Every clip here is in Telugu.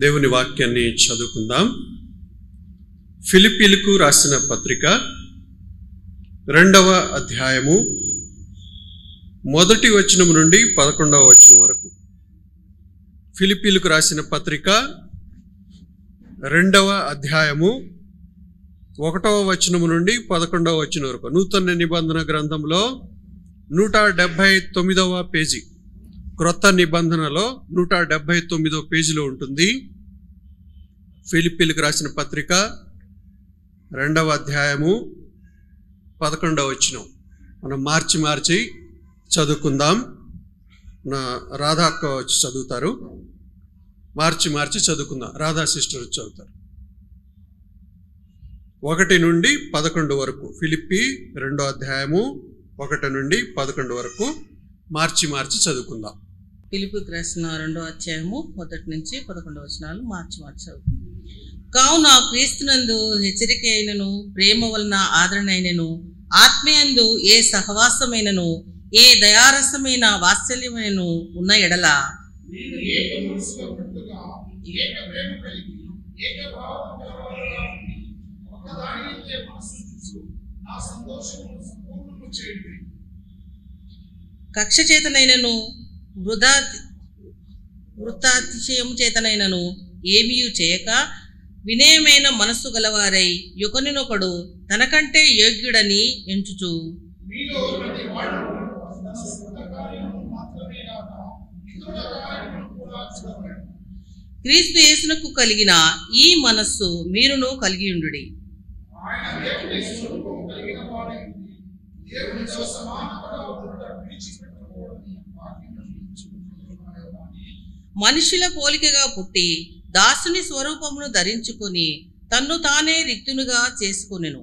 దేవుని వాక్యాన్ని చదువుకుందాం. ఫిలిప్పీలకు రాసిన పత్రిక 2వ అధ్యాయము 1వ వచనం నుండి 11వ వచనం వరకు. ఫిలిప్పీలకు రాసిన పత్రిక 2వ అధ్యాయము 1వ వచనం నుండి 11వ వచనం వరకు. నూతన నిబంధన గ్రంథంలో 179వ పేజీ, క్రొత్త నిబంధనలో 179వ పేజీలో ఉంటుంది. ఫిలిప్పీలకు రాసిన పత్రిక 2వ అధ్యాయము 11వ వచనం. మనం మార్చి చదువుకుందాం. రాధా అక్క వచ్చి చదువుతారు. మార్చి చదువుకుందాం. రాధా సిస్టర్ చదువుతారు. 1 నుండి 11 వరకు. ఫిలిప్పీ 2వ అధ్యాయము 1 నుండి 11 వరకు మార్చి చదువుకుందాం. ఫిలిప్పీకి రాసిన 2వ అధ్యాయము 1 నుంచి 11 వచనాలు మార్చి చదువుకుందాం. కావున క్రీస్తునందు హెచ్చరిక అయినను, ప్రేమ వలన ఆదరణ అయినను, ఆత్మీయందు ఏ సహవాసమైనను, ఏ దయారసమైన వాత్సల్యమైనను ఉన్న ఎడల కక్ష చేతనైనను వృత్తాతిశయము చేతనైనను ఏమీయు చేయక వినయమైన మనస్సు గలవారై ఒకనినొకడు తనకంటే యోగ్యుడని ఎంచుచు క్రీస్తు యేసునకు కలిగిన ఈ మనస్సు మీరును కలిగి ఉండుడి. మనుషుల పోలికగా పుట్టి దాసుని స్వరూపమును ధరించుకొని తన్ను తానే రిక్తునిగా చేసుకొనెను.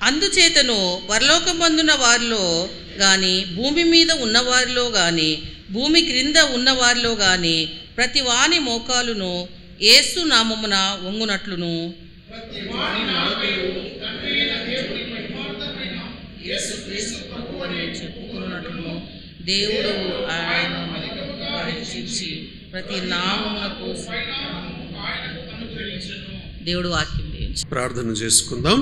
అందుచేతను పరలోకమందున్న వారిలో గాని, భూమి మీద ఉన్నవారిలో గాని, భూమి క్రింద ఉన్నవారిలో గాని ప్రతి వాని మోకాలును యేసు నామమున వంగునట్లును, చెప్పుకున్నట్లును దేవుడు ఆయన హెచ్చించి ప్రతి నామమునకు దేవుడు వాక్యం. ప్రార్థన చేసుకుందాం.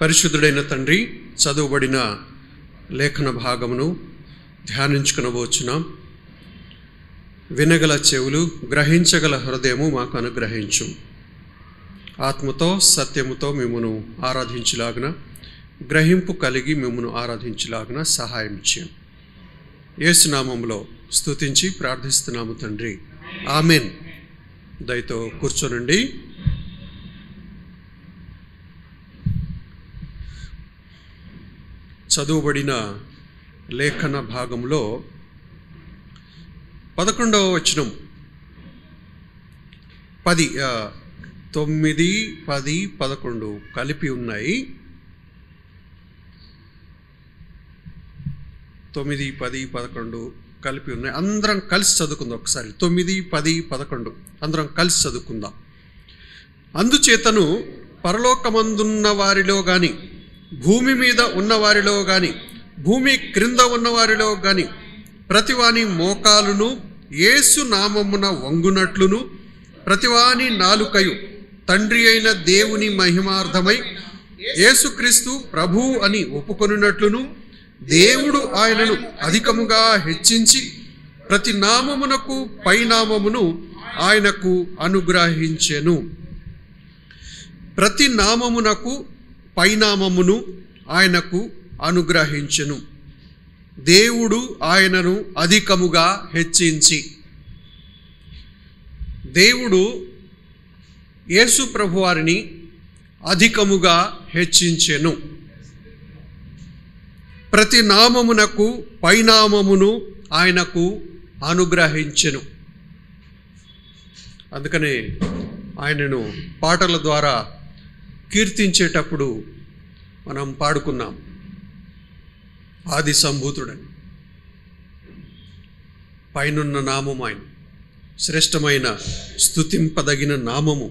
పరిశుద్ధుడైన తండ్రి, చదువుబడిన లేఖన భాగమును ధ్యానించుకునబోచున్నాం. వినగల చెవులు, గ్రహించగల హృదయము మాకు అనుగ్రహించు. ఆత్మతో సత్యముతో మిమ్మును ఆరాధించులాగున, గ్రహింపు కలిగి మిమ్మును ఆరాధించులాగున సహాయం చేయం. యేసు నామములో స్తుతించి ప్రార్థిస్తున్నాము తండ్రి, ఆమెన్. దయతో కూర్చోనండి. చదువుబడిన లేఖన భాగంలో 11వ వచనం 9, 10, 11 కలిపి ఉన్నాయి. 9, 10, 11 కలిపి ఉన్నాయి. అందరం కలిసి చదువుకుందాం ఒకసారి. 9, 10, 11 అందరం కలిసి చదువుకుందాం. అందుచేతను పరలోకమందున్న వారిలో కానీ, భూమి మీద ఉన్నవారిలో కానీ, భూమి క్రింద ఉన్నవారిలో కానీ ప్రతివాని మోకాలును యేసు నామమున వంగునట్లును, ప్రతివాని నాలుకయు తండ్రి అయిన దేవుని మహిమార్థమై యేసుక్రీస్తు ప్రభువు అని ఒప్పుకొనున్నట్లును, దేవుడు ఆయనను అధికముగా హెచ్చించి ప్రతి నామమునకు పైనామమును ఆయనకు అనుగ్రహించెను. ప్రతి నామమునకు పైనామమును ఆయనకు అనుగ్రహించెను. దేవుడు ఆయనను అధికముగా హెచ్చించి. దేవుడు యేసు ప్రభువారిని అధికముగా హెచ్చించెను. ప్రతి నామమునకు పైనామమును ఆయనకు అనుగ్రహించెను. అందుకనే ఆయనను పాటల ద్వారా కీర్తించేటప్పుడు మనం పాడుకున్నాం, ఆది సంభూతుడని. పైనున్న నామము ఆయన, శ్రేష్టమైన స్తుతింపదగిన నామము.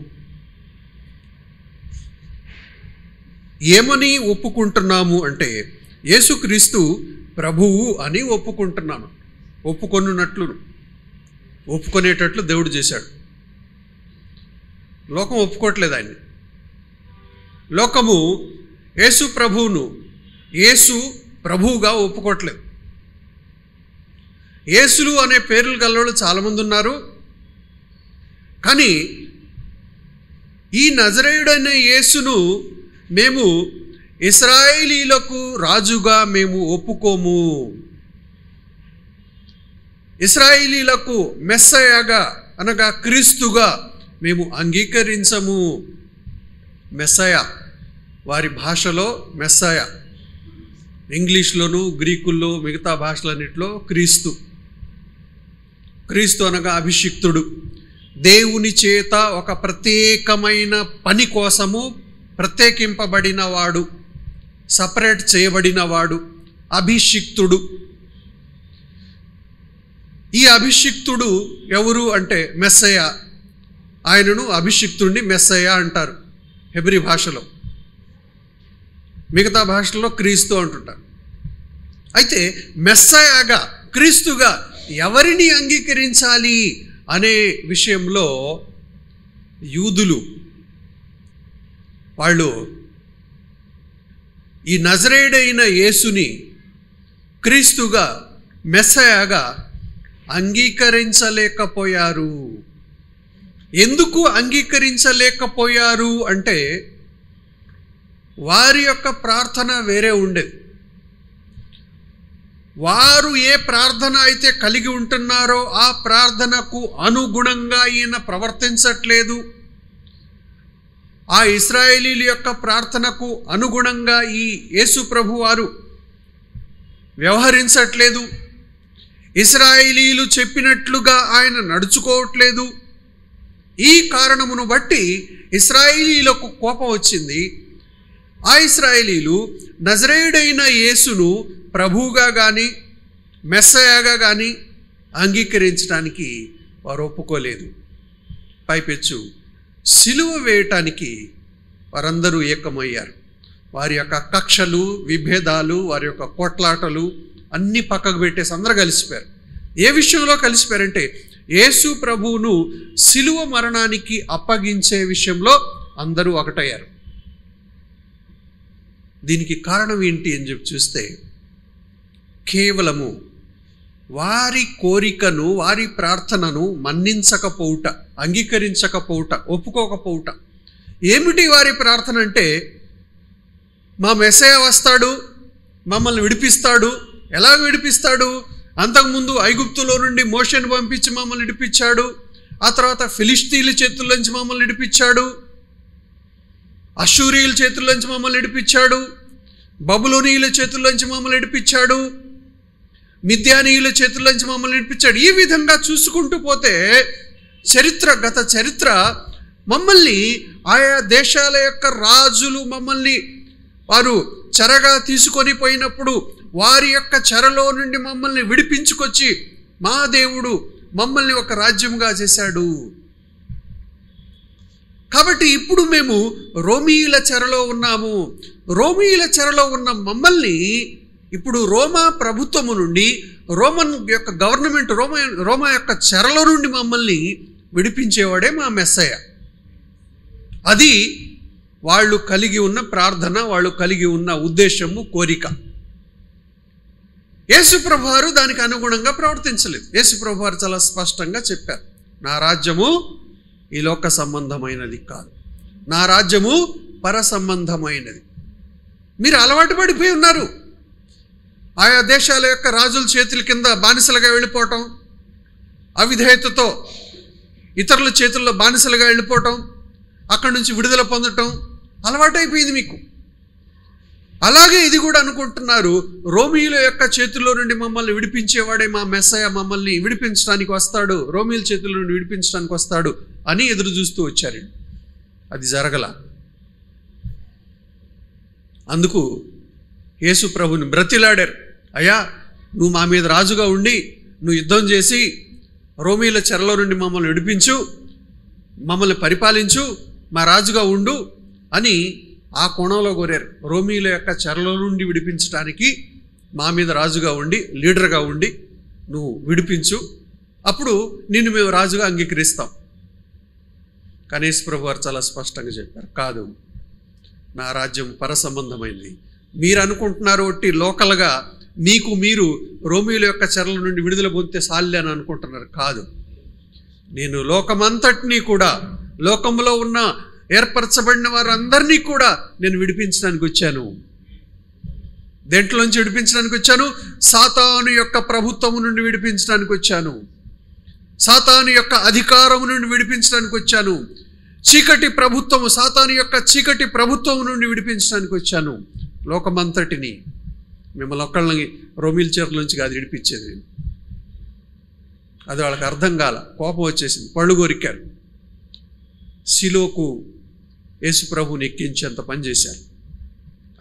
ఏమని ఒప్పుకుంటున్నాము అంటే యేసుక్రీస్తు ప్రభువు అని ఒప్పుకుంటున్నాను. ఒప్పుకునేటట్లు దేవుడు చేశాడు. లోకం ఒప్పుకోవట్లేదు ఆయన్ని. లోకము యేసు ప్రభువుగా ఒప్పుకోవట్లేదు. యేసులు అనే పేర్లు గలవాళ్ళు చాలామంది ఉన్నారు. కానీ ఈ నజరేయుడైన యేసును మేము ఇశ్రాయేలీలకు రాజుగా మేము ఒప్పుకోము. ఇశ్రాయేలీలకు మెస్సయగా అనగా క్రీస్తుగా మేము అంగీకరించము. మెస్సయ వారి భాషలో మెస్సయ, ఇంగ్లీష్లోను గ్రీకుల్లో మిగతా భాషలన్నింటిలో క్రీస్తు అనగా అభిషిక్తుడు, దేవుని చేత ఒక ప్రత్యేకమైన పని కోసము ప్రత్యేకింపబడినవాడు, సపరేట్ చేయబడినవాడు, అభిషిక్తుడు. ఈ అభిషిక్తుడు ఎవరు అంటే మెస్సయ. ఆయనను అభిషిక్తుడిని మెస్సయ అంటారు హెబ్రీ భాషలో. మిగతా భాషల్లో క్రీస్తు అంటుంటారు. అయితే మెస్సయగా, క్రీస్తుగా ఎవరిని అంగీకరించాలి అనే విషయంలో యూదులు వాళ్ళు ఈ నజరేయుడైన యేసుని క్రీస్తుగా, మెస్సయగా అంగీకరించలేకపోయారు. ఎందుకు అంగీకరించలేకపోయారు అంటే వారి యొక్క ప్రార్థన వేరే ఉండేది. వారు ఏ ప్రార్థన అయితే కలిగి ఉంటున్నారో ఆ ప్రార్థనకు అనుగుణంగా ఈయన ప్రవర్తించట్లేదు. ఆ ఇశ్రాయేలీల యొక్క ప్రార్థనకు అనుగుణంగా ఈ యేసు ప్రభు వారు వ్యవహరించట్లేదు. ఇశ్రాయేలీలు చెప్పినట్లుగా ఆయన నడుచుకోవట్లేదు. ఈ కారణమును బట్టి ఇశ్రాయేలీలకు కోపం వచ్చింది. ఆ ఇశ్రాయేలీలు నజరేయుడైన యేసును ప్రభువుగా కానీ మెస్సయగా కానీ అంగీకరించడానికి వారు ఒప్పుకోలేదు. పైపెచ్చు సిలువ వేయటానికి వారందరూ ఏకమయ్యారు. వారి యొక్క కక్షలు, విభేదాలు, వారి యొక్క కొట్లాటలు అన్నీ పక్కకు పెట్టేసి అందరూ కలిసిపోయారు. ఏ విషయంలో కలిసిపోయారంటే యేసు ప్రభువును సిలువ మరణానికి అప్పగించే విషయంలో అందరూ ఒకటయ్యారు. దీనికి కారణం ఏంటి అని చెప్పి చూస్తే కేవలము వారి కోరికను, వారి ప్రార్థనను మన్నించకపోవుట, అంగీకరించకపోవుట, ఒప్పుకోకపోవుట. ఏమిటి వారి ప్రార్థన అంటే మా మెస్సయ వస్తాడు, మమ్మల్ని విడిపిస్తాడు. ఎలా విడిపిస్తాడు? అంతకుముందు ఐగుప్తులో నుండి మోషేను పంపించి మమ్మల్ని విడిపించాడు. ఆ తర్వాత ఫిలిష్తీయుల చేతుల్లోంచి మమ్మల్ని విడిపించాడు, అష్షూరీయుల చేతుల్లోంచి మమ్మల్ని విడిపించాడు, బబులోనీయుల చేతుల్లోంచి మమ్మల్ని విడిపించాడు, మిద్యానీయుల చేతుల్లోంచి మమ్మల్ని విడిపించాడు. ఈ విధంగా చూసుకుంటూ పోతే గత చరిత్ర మమ్మల్ని ఆయా దేశాల యొక్క రాజులు మమ్మల్ని వారు చెరగా తీసుకొని పోయినప్పుడు వారి యొక్క చెరలో నుండి మమ్మల్ని విడిపించుకొచ్చి మా దేవుడు మమ్మల్ని ఒక రాజ్యంగా చేశాడు. కాబట్టి ఇప్పుడు మేము రోమీయుల చెరలో ఉన్నాము. రోమీయుల చెరలో ఉన్న మమ్మల్ని ఇప్పుడు రోమా ప్రభుత్వము నుండి, రోమన్ యొక్క గవర్నమెంట్, రోమా యొక్క చెరలో నుండి మమ్మల్ని విడిపించేవాడే మా మెస్సయ. అది వాళ్ళు కలిగి ఉన్న ప్రార్థన, వాళ్ళు కలిగి ఉన్న ఉద్దేశము, కోరిక. యేసుప్రభు వారు దానికి అనుగుణంగా ప్రవర్తించలేదు. యేసుప్రభు వారు చాలా స్పష్టంగా చెప్పారు, నా రాజ్యము ఈ లోక సంబంధమైనది కాదు, నా రాజ్యము పర సంబంధమైనది. మీరు అలవాటు పడిపోయి ఉన్నారు. ఆయా దేశాల యొక్క రాజుల చేతుల కింద బానిసలుగా వెళ్ళిపోవటం, అవిధేయతతో ఇతరుల చేతుల్లో బానిసలుగా వెళ్ళిపోవటం, అక్కడి నుంచి విడుదల పొందటం అలవాటైపోయింది మీకు. అలాగే ఇది కూడా అనుకుంటున్నారు, రోమీయుల యొక్క చేతుల్లో నుండి మమ్మల్ని విడిపించేవాడే మా మెస్సయ, మమ్మల్ని విడిపించడానికి వస్తాడు, రోమీయుల చేతుల్లో నుండి విడిపించడానికి వస్తాడు అని ఎదురు చూస్తూ వచ్చారు. అది జరగల. అందుకు యేసు ప్రభుని బ్రతిలాడారు, అయ్యా నువ్వు మా మీద రాజుగా ఉండి నువ్వు యుద్ధం చేసి రోమీయుల చెరలో నుండి మమ్మల్ని విడిపించు, మమ్మల్ని పరిపాలించు, మా రాజుగా ఉండు అని ఆ కోణంలో కోరారు. రోమీల యొక్క చెరలో నుండి విడిపించడానికి మా మీద రాజుగా ఉండి, లీడర్గా ఉండి నువ్వు విడిపించు, అప్పుడు నిన్ను మేము రాజుగా అంగీకరిస్తాం. కానీ యేసు ప్రభు వారు చాలా స్పష్టంగా చెప్పారు, కాదు, నా రాజ్యం పరసంబంధమైంది. మీరు అనుకుంటున్నారు ఒట్టి లోకల్గా మీకు మీరు రోమీల యొక్క చెరల నుండి విడుదల పొందితే సాల్లే అని అనుకుంటున్నారు. కాదు, నేను లోకమంతటినీ కూడా, లోకంలో ఉన్న ఏర్పరచబడిన వారందరినీ కూడా నేను విడిపించడానికి వచ్చాను. దేంట్లోంచి విడిపించడానికి వచ్చాను? సాతాను యొక్క ప్రభుత్వము నుండి విడిపించడానికి వచ్చాను. సాతాను యొక్క అధికారము నుండి విడిపించడానికి వచ్చాను. చీకటి ప్రభుత్వము, సాతాను యొక్క చీకటి ప్రభుత్వం నుండి విడిపించడానికి వచ్చాను. లోకమంతటిని, మిమ్మల్ని ఒక్కళ్ళని రోమీల చెరలోంచి కాదు విడిపించేది. అది వాళ్ళకి అర్థం కాల, కోపం వచ్చేసింది, పళ్ళు కొరికారు, శిలోకు యేసు ప్రభువుని ఎక్కించేంత పని చేశారు.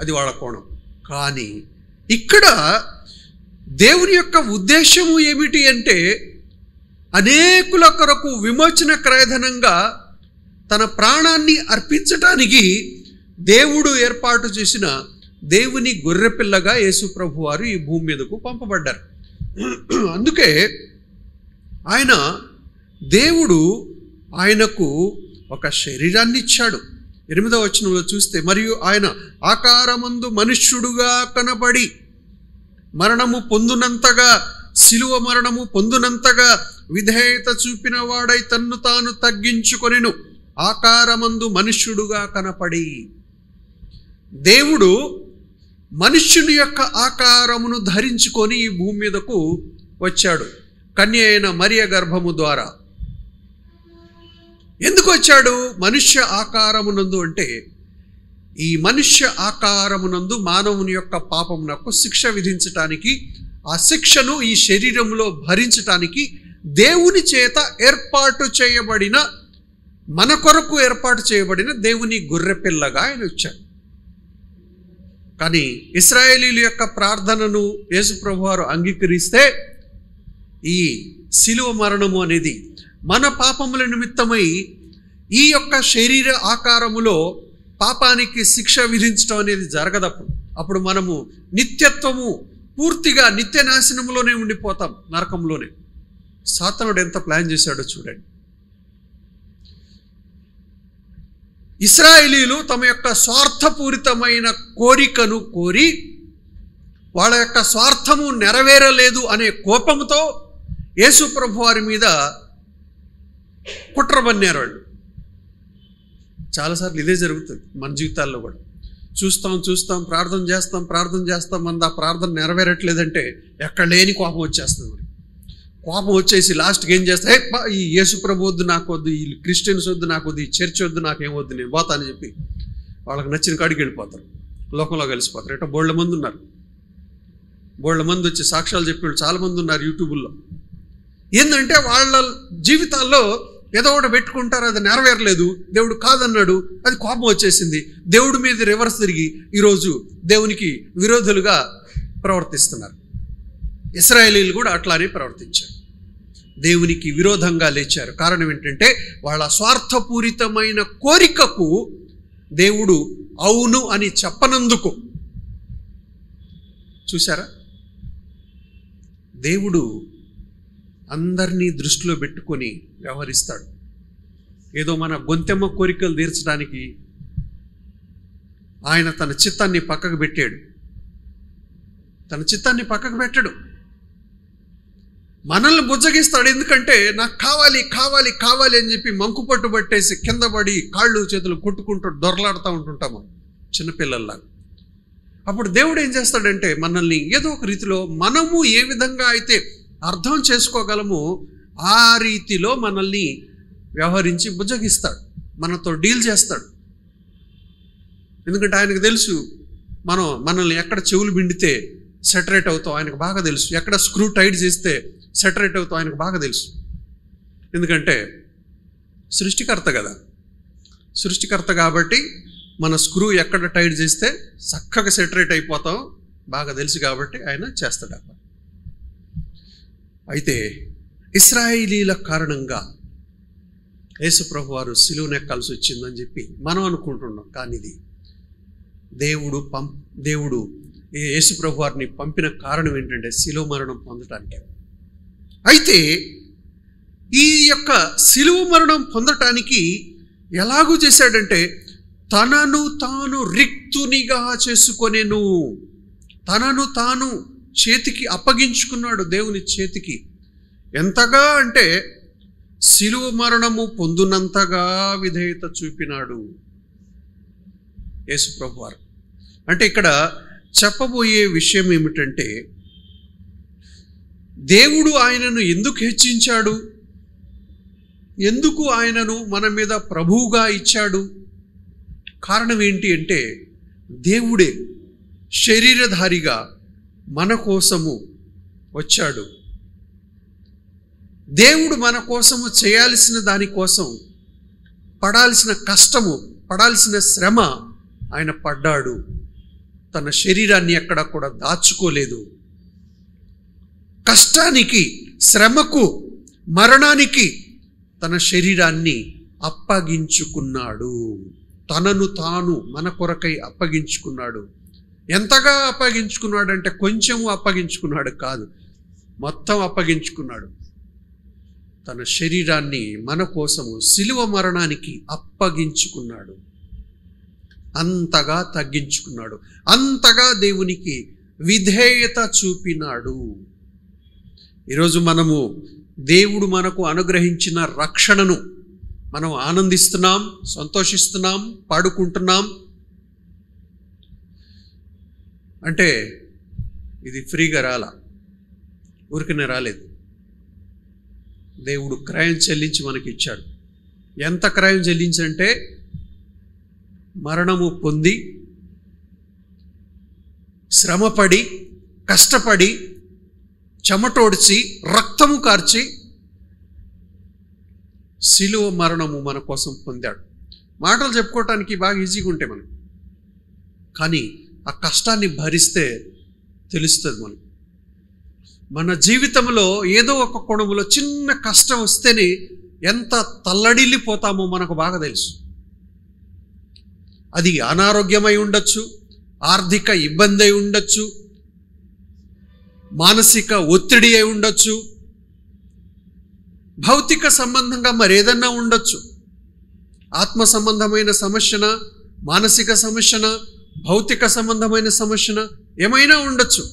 అది వాళ్ళ కోణం. కానీ ఇక్కడ దేవుని యొక్క ఉద్దేశము ఏమిటి అంటే, అనేకుల కొరకు విమోచన క్రయధనంగా తన ప్రాణాన్ని అర్పించటానికి దేవుడు ఏర్పాటు చేసిన దేవుని గొర్రెపిల్లగా యేసు ప్రభు వారు ఈ భూమి మీదకు పంపబడ్డారు. అందుకే ఆయన, దేవుడు ఆయనకు ఒక శరీరాన్ని ఇచ్చాడు. 8వ వచనంలో చూస్తే, మరియు ఆయన ఆకారమందు మనుష్యుడుగా కనబడి మరణము పొందునంతగా, శిలువ మరణము పొందునంతగా విధేయత చూపిన వాడై తన్ను తాను తగ్గించుకొనెను. ఆకారమందు మనుష్యుడుగా కనపడి, దేవుడు మనుష్యుని యొక్క ఆకారమును ధరించుకొని ఈ భూమి మీదకు వచ్చాడు, కన్య అయిన మరియ గర్భము ద్వారా. ఎందుకు వచ్చాడు? మనుష్య ఆకారమునందు అంటే, ఈ మనుష్య ఆకారమునందు మానవుని యొక్క పాపమునకు శిక్ష విధించటానికి, ఆ శిక్షను ఈ శరీరంలో భరించటానికి దేవుని చేత ఏర్పాటు చేయబడిన, మన కొరకు ఏర్పాటు చేయబడిన దేవుని గొర్రెపిల్లగా ఆయన వచ్చాడు. కానీ ఇశ్రాయేలీల యొక్క ప్రార్థనను యేసు ప్రభువారు అంగీకరిస్తే, ఈ శిలువ మరణము అనేది మన పాపముల నిమిత్తమై ఈ యొక్క శరీర ఆకారములో పాపానికి శిక్ష విధించడం అనేది జరగదప్పుడు. అప్పుడు మనము నిత్యత్వము, పూర్తిగా నిత్య నాశనములోనే ఉండిపోతాం, నరకంలోనే. సాతానుడు ఎంత ప్లాన్ చేశాడో చూడండి. ఇశ్రాయేలీలు తమ యొక్క స్వార్థపూరితమైన కోరికను కోరి, వాళ్ళ యొక్క స్వార్థము నెరవేరలేదు అనే కోపంతో యేసు ప్రభు వారి మీద కుట్ర పన్నారు వాళ్ళు. చాలాసార్లు ఇదే జరుగుతుంది మన జీవితాల్లో కూడా. చూస్తాం, ప్రార్థన చేస్తాం, మన ఆ ప్రార్థన నెరవేరట్లేదంటే ఎక్కడ లేని కోపం వచ్చేస్తుంది. మరి కోపం వచ్చేసి లాస్ట్కి ఏం చేస్తే, ఈ యేసు ప్రభు వద్దు, నాకు వద్దు, ఈ క్రిస్టియన్స్ వద్దు, నాకు వద్దు, ఈ చర్చ్ వద్దు, నాకేం వద్దు, నేను పోతా అని చెప్పి వాళ్ళకి నచ్చిన కాడికి వెళ్ళిపోతారు, లోకంలో కలిసిపోతారు. ఎటో బోళ్ళ మంది ఉన్నారు, బోళ్ళ మంది వచ్చి సాక్ష్యాలు చెప్పేవాళ్ళు చాలామంది ఉన్నారు యూట్యూబ్లో. ఏంటంటే వాళ్ళ జీవితాల్లో ఏదో ఒకటి పెట్టుకుంటారు, అది నెరవేరలేదు, దేవుడు కాదన్నాడు, అది కోపం వచ్చేసింది, దేవుడి మీద రివర్స్ తిరిగి ఈరోజు దేవునికి విరోధులుగా ప్రవర్తిస్తున్నారు. ఇశ్రాయేలీలు కూడా అట్లానే ప్రవర్తించారు, దేవునికి విరోధంగా లేచారు. కారణం ఏంటంటే, వాళ్ళ స్వార్థపూరితమైన కోరికకు దేవుడు అవును అని చెప్పనందుకు. చూసారా, దేవుడు అందరినీ దృష్టిలో పెట్టుకొని వ్యవహరిస్తాడు. ఏదో మన గొంతెమ్మ కోరికలు తీర్చడానికి ఆయన తన చిత్తాన్ని పక్కకు పెట్టాడు. తన చిత్తాన్ని పక్కకు పెట్టడు, మనల్ని బుజ్జగిస్తాడు. ఎందుకంటే నాకు కావాలి కావాలి కావాలి అని చెప్పి మంకు పట్టు పట్టేసి కింద పడి కాళ్ళు చేతులు కొట్టుకుంటూ దొరలాడుతూ ఉంటుంటాము చిన్నపిల్లల్లాగా. అప్పుడు దేవుడు ఏం చేస్తాడంటే, మనల్ని ఏదో ఒక రీతిలో మనము ఏ విధంగా అయితే అర్థం చేసుకోగలము ఆ రీతిలో మనల్ని వ్యవహరించి బుజ్జగిస్తాడు, మనతో డీల్ చేస్తాడు. ఎందుకంటే ఆయనకు తెలుసు మనల్ని ఎక్కడ చెవులు పిండితే సెటరేట్ అవుతాం ఆయనకు బాగా తెలుసు, ఎక్కడ స్క్రూ టైట్ చేస్తే సెటరేట్ అవుతాం ఆయనకు బాగా తెలుసు. ఎందుకంటే సృష్టికర్త కదా, సృష్టికర్త కాబట్టి మన స్క్రూ ఎక్కడ టైట్ చేస్తే చక్కగా సెటరేట్ అయిపోతాం బాగా తెలుసు కాబట్టి ఆయన చేస్తాడు. అయితే ఇశ్రాయేలీల కారణంగా యేసు ప్రభు వారు సిలువను ఎక్కాల్సి వచ్చిందని చెప్పి మనం అనుకుంటున్నాం. కానీ ఇది దేవుడు యేసు ప్రభు వారిని పంపిన కారణం ఏంటంటే శిలువ మరణం పొందటానికి. అయితే ఈ యొక్క శిలువ మరణం పొందటానికి ఎలాగూ చేశాడంటే తనను తాను రిక్తునిగా చేసుకొనెను. తనను తాను చేతికి అప్పగించుకున్నాడు, దేవుని చేతికి. ఎంతగా అంటే శిలువ మరణము పొందునంతగా విధేయత చూపినాడు యేసు ప్రభువారు. అంటే ఇక్కడ చెప్పబోయే విషయం ఏమిటంటే దేవుడు ఆయనను ఎందుకు హెచ్చించాడు, ఎందుకు ఆయనను మన మీద ప్రభువుగా ఇచ్చాడు? కారణం ఏంటి అంటే దేవుడే శరీరధారిగా మన కోసము వచ్చాడు. దేవుడు మన కోసము చేయాల్సిన దానికోసం పడాల్సిన కష్టము, పడాల్సిన శ్రమ ఆయన పడ్డాడు. తన శరీరాన్ని ఎక్కడ కూడా దాచుకోలేదు. కష్టానికి, శ్రమకు, మరణానికి తన శరీరాన్ని అప్పగించుకున్నాడు. తనను తాను మన కొరకై అప్పగించుకున్నాడు. ఎంతగా అప్పగించుకున్నాడంటే కొంచెము అప్పగించుకున్నాడు కాదు, మొత్తం అప్పగించుకున్నాడు. తన శరీరాన్ని మన కోసము శిలువ మరణానికి అప్పగించుకున్నాడు. అంతగా తగ్గించుకున్నాడు, అంతగా దేవునికి విధేయత చూపినాడు. ఈరోజు మనము దేవుడు మనకు అనుగ్రహించిన రక్షణను మనం ఆనందిస్తున్నాం, సంతోషిస్తున్నాం, పాడుకుంటున్నాం. అంటే ఇది ఫ్రీగా రాలా, ఊరికనే రాలేదు. దేవుడు క్రయం చెల్లించి మనకి ఇచ్చాడు. ఎంత క్రయం చెల్లించంటే మరణము పొంది, శ్రమపడి, కష్టపడి, చెమటోడ్చి, రక్తము కార్చి శిలువ మరణము మన కోసం పొందాడు. మాటలు చెప్పుకోవటానికి బాగా ఈజీగా ఉంటాయి మనకు, కానీ ఆ కష్టాన్ని భరిస్తే తెలుస్తుంది మనకు. మన జీవితంలో ఏదో ఒక కోణంలో చిన్న కష్టం వస్తేనే ఎంత తల్లడిల్లిపోతామో మనకు బాగా తెలుసు. అది అనారోగ్యమై ఉండొచ్చు, ఆర్థిక ఇబ్బంది అయి ఉండొచ్చు, మానసిక ఒత్తిడి అయి ఉండొచ్చు, భౌతిక సంబంధంగా మరేదన్నా ఉండొచ్చు. ఆత్మ సంబంధమైన సమస్యన, మానసిక సమస్యన, భౌతిక సంబంధమైన సమస్యన ఏమైనా ఉండొచ్చు.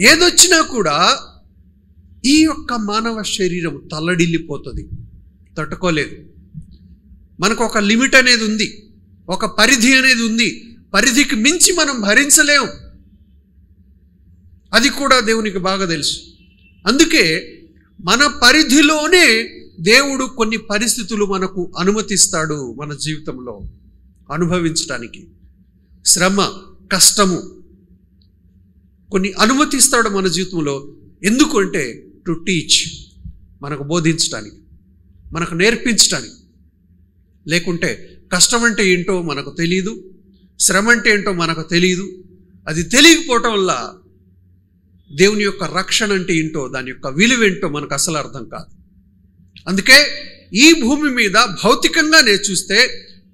ఏదొచ్చినా కూడా ఈ యొక్క మానవ శరీరం తల్లడిల్లిపోతుంది, తట్టుకోలేదు. మనకు ఒక లిమిట్ అనేది ఉంది, ఒక పరిధి అనేది ఉంది. పరిధికి మించి మనం భరించలేం. అది కూడా దేవునికి బాగా తెలుసు. అందుకే మన పరిధిలోనే దేవుడు కొన్ని పరిస్థితులు మనకు అనుమతిస్తాడు మన జీవితంలో అనుభవించడానికి. శ్రమ, కష్టము కొన్ని అనుమతిస్తాడు మన జీవితంలో. ఎందుకు అంటే టు టీచ్, మనకు బోధించడానికి, మనకు నేర్పించడానికి. లేకుంటే కష్టం అంటే ఏంటో మనకు తెలియదు, శ్రమ అంటే ఏంటో మనకు తెలియదు. అది తెలియకపోవటం వల్ల దేవుని యొక్క రక్షణ అంటే ఏంటో, దాని యొక్క విలువేంటో మనకు అసలు అర్థం కాదు. అందుకే ఈ భూమి మీద భౌతికంగా చూస్తే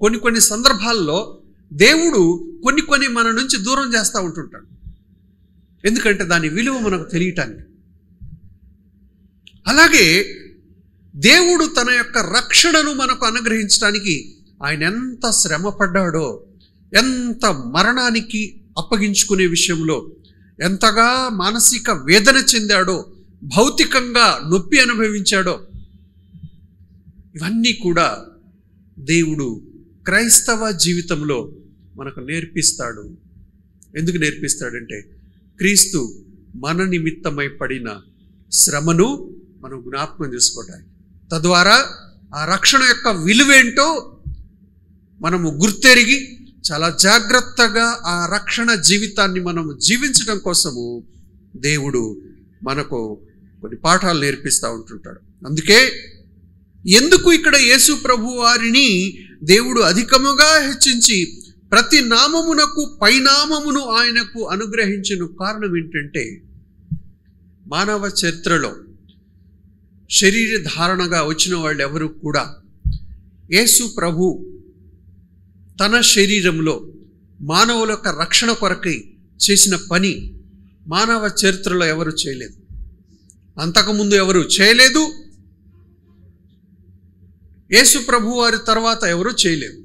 కొన్ని సందర్భాల్లో దేవుడు కొన్ని మన నుంచి దూరం చేస్తూ ఉంటుంటాడు. ఎందుకంటే దాని విలువ మనకు తెలియటానికి. అలాగే దేవుడు తన యొక్క రక్షణను మనకు అనుగ్రహించడానికి ఆయన ఎంత శ్రమ పడ్డాడో, ఎంత మరణానికి అప్పగించుకునే విషయంలో ఎంతగా మానసిక వేదన చెందాడో, భౌతికంగా నొప్పి అనుభవించాడో, ఇవన్నీ కూడా దేవుడు క్రైస్తవ జీవితంలో మనకు నేర్పిస్తాడు. ఎందుకు నేర్పిస్తాడంటే క్రీస్తు మన నిమిత్తమై పడిన శ్రమను మనం జ్ఞాపకం చేసుకోవడానికి, తద్వారా ఆ రక్షణ యొక్క విలువేంటో మనము గుర్తెరిగి చాలా జాగ్రత్తగా ఆ రక్షణ జీవితాన్ని మనము జీవించడం కోసము దేవుడు మనకు కొన్ని పాఠాలు నేర్పిస్తూ ఉంటుంటాడు. అందుకే ఎందుకు ఇక్కడ యేసు ప్రభు వారిని దేవుడు అధికముగా హెచ్చించి ప్రతి నామమునకు పైనామమును ఆయనకు అనుగ్రహించిన కారణం ఏంటంటే మానవ చరిత్రలో శరీర ధారణగా వచ్చిన వాళ్ళు ఎవరు కూడా యేసు ప్రభు తన శరీరంలో మానవుల యొక్క రక్షణ కొరకై చేసిన పని మానవ చరిత్రలో ఎవరు చేయలేదు. అంతకుముందు ఎవరు చేయలేదు, యేసు ప్రభు వారి తర్వాత ఎవరు చేయలేదు,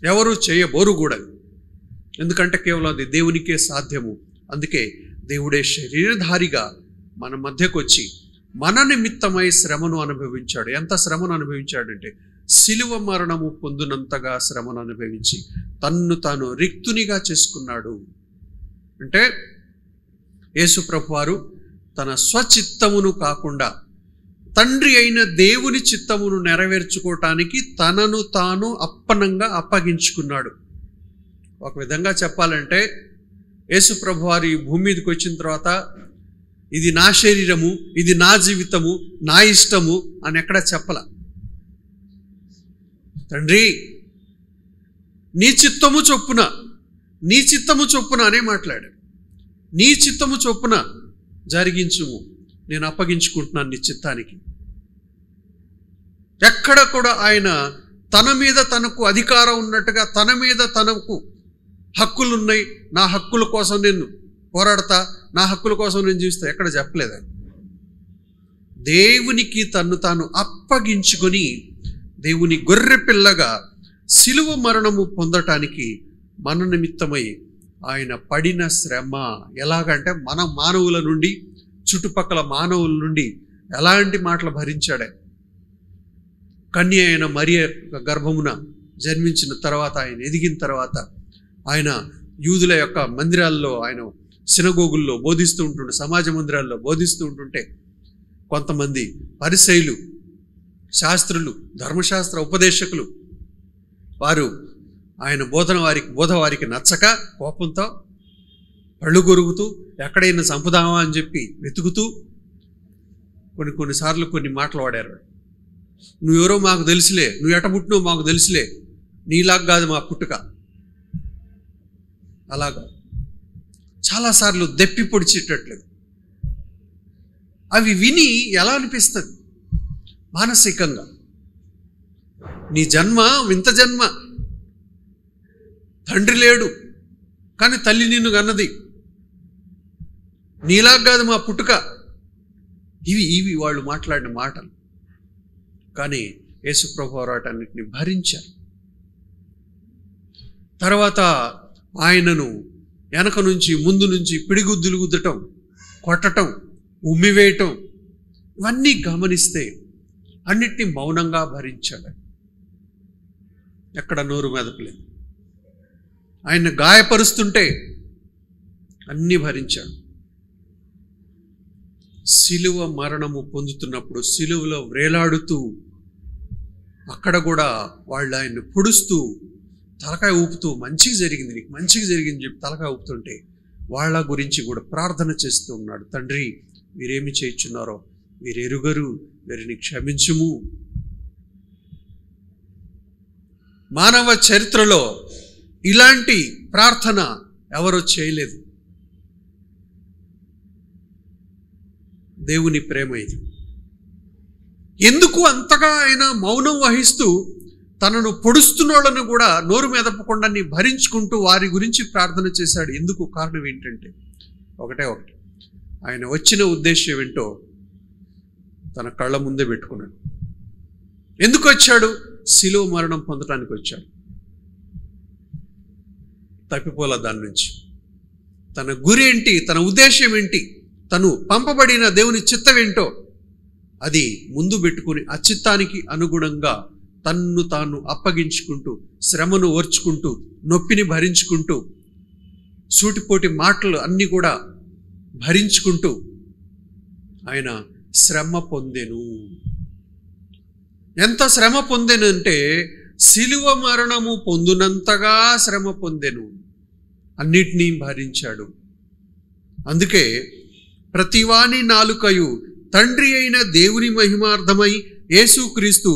ఎవరు చేయబోరు కూడా. ఎందుకంటే కేవలం అది దేవునికే సాధ్యము. అందుకే దేవుడే శరీరధారిగా మన మధ్యకు వచ్చి మన నిమిత్తమై శ్రమను అనుభవించాడు. ఎంత శ్రమను అనుభవించాడంటే సిలువ మరణము పొందినంతగా శ్రమను అనుభవించి తన్ను తాను రిక్తునిగా చేసుకున్నాడు. అంటే యేసు ప్రభు వారు తన స్వచిత్తమును కాకుండా తండ్రి అయిన దేవుని చిత్తమును నెరవేర్చుకోవటానికి తనను తాను అప్పనంగా అప్పగించుకున్నాడు. ఒక విధంగా చెప్పాలంటే యేసు ప్రభు వారు ఈ భూమి మీదకి వచ్చిన తర్వాత ఇది నా శరీరము, ఇది నా జీవితము, నా ఇష్టము అని ఎక్కడ చెప్పల. తండ్రి నీ చిత్తము చొప్పున, నీ చిత్తము చొప్పున అనే మాట్లాడాడు. నీ చిత్తము చొప్పున జరిగించుము, నేను అప్పగించుకుంటున్నాను నీ చిత్తానికి. ఎక్కడ కూడా ఆయన తన మీద తనకు అధికారం ఉన్నట్టుగా, తన మీద తనకు హక్కులు ఉన్నాయి, నా హక్కుల కోసం నేను పోరాడతా, నా హక్కుల కోసం నేను జీవిస్తా, ఎక్కడ చెప్పలేదు. దేవునికి తన్ను తాను అప్పగించుకొని దేవుని గొర్రె పిల్లగా సిలువ మరణము పొందటానికి మన నిమిత్తమై ఆయన పడిన శ్రమ ఎలాగంటే మన మానవుల నుండి, చుట్టుపక్కల మానవుల నుండి ఎలాంటి మాటలు భరించాడే. కన్య అయిన మరియ గర్భమున జన్మించిన తర్వాత, ఆయన ఎదిగిన తర్వాత ఆయన యూదుల యొక్క మందిరాల్లో, ఆయన సినగోగుల్లో బోధిస్తూ ఉంటుంటే, సమాజ మందిరాల్లో బోధిస్తూ ఉంటుంటే కొంతమంది పరిసయ్యులు, శాస్త్రులు, ధర్మశాస్త్ర ఉపదేశకులు వారు ఆయన బోధ వారికి నచ్చక కోపంతో పళ్ళు కొరుకుతూ ఎక్కడైనా చంపుదామా అని చెప్పి వెతుకుతూ కొన్నిసార్లు కొన్ని మాటలు వాడారు. నువ్వెవరో మాకు తెలుసులే, నువ్వు ఎట పుట్టినో మాకు తెలుసులే, నీలాగా కాదు మా పుట్టుక. అలాగా చాలాసార్లు దెప్పి పొడిచేటట్లేదు. అవి విని ఎలా అనిపిస్తుంది మానసికంగా? నీ జన్మ వింత జన్మ, తండ్రి లేడు కానీ తల్లి నిన్ను కన్నది, నీలాగా కాదు మా పుట్టుక. ఇవి వాళ్ళు మాట్లాడిన మాటలు. కానీ యేసు ప్రభు వాటన్నిటిని భరించారు. తర్వాత ఆయనను వెనక నుంచి ముందు నుంచి పిడిగుద్దులు గుద్దటం, కొట్టటం, ఉమ్మివేయటం, ఇవన్నీ గమనిస్తే అన్నిటినీ మౌనంగా భరించాడు. ఎక్కడ నోరు మెదపలేదు. ఆయన గాయపరుస్తుంటే అన్నీ భరించాడు. సిలువ మరణము పొందుతున్నప్పుడు సిలువలో వ్రేలాడుతూ అక్కడ కూడా వాళ్ళు ఆయన్ని పొడుస్తూ తలకాయ ఊపుతూ మంచిగా జరిగింది, నీకు మంచిగా జరిగింది చెప్పి తలకాయ ఊపుతుంటే వాళ్ళ గురించి కూడా ప్రార్థన చేస్తూ ఉన్నాడు. తండ్రి వీరేమి చేయుచున్నారో వీరు ఎరుగరు, వీరిని క్షమించుము. మానవ చరిత్రలో ఇలాంటి ప్రార్థన ఎవరో చేయలేదు. దేవుని ప్రేమ ఇది. ఎందుకు అంతగా ఆయన మౌనం వహిస్తూ తనను పొడుస్తున్నోళ్ళను కూడా నోరు మెదపకుండా భరించుకుంటూ వారి గురించి ప్రార్థన చేశాడు? ఎందుకు? కారణం ఏంటంటే ఒకటే, ఆయన వచ్చిన ఉద్దేశం ఏంటో తన కళ్ళ ముందే పెట్టుకున్నాడు. ఎందుకు వచ్చాడు? సిలువ మరణం పొందటానికి వచ్చాడు. తప్పిపోలా దాని నుంచి. తన గురి ఏంటి, తన ఉద్దేశం ఏంటి, తను పంపబడిన దేవుని చిత్తం ఏంటో అది ముందు పెట్టుకుని ఆ చిత్తానికి అనుగుణంగా తన్ను తాను అప్పగించుకుంటూ, శ్రమను ఓర్చుకుంటూ, నొప్పిని భరించుకుంటూ, సూటిపోటి మాటలు అన్నీ కూడా భరించుకుంటూ ఆయన శ్రమ పొందెను. ఎంత శ్రమ పొందెను అంటే సిలువ మరణము పొందునంతగా శ్రమ పొందెను. అన్నిటినీ భరించాడు. అందుకే ప్రతివాని నాలుకయు తండ్రి అయిన దేవుని మహిమార్థమై యేసుక్రీస్తు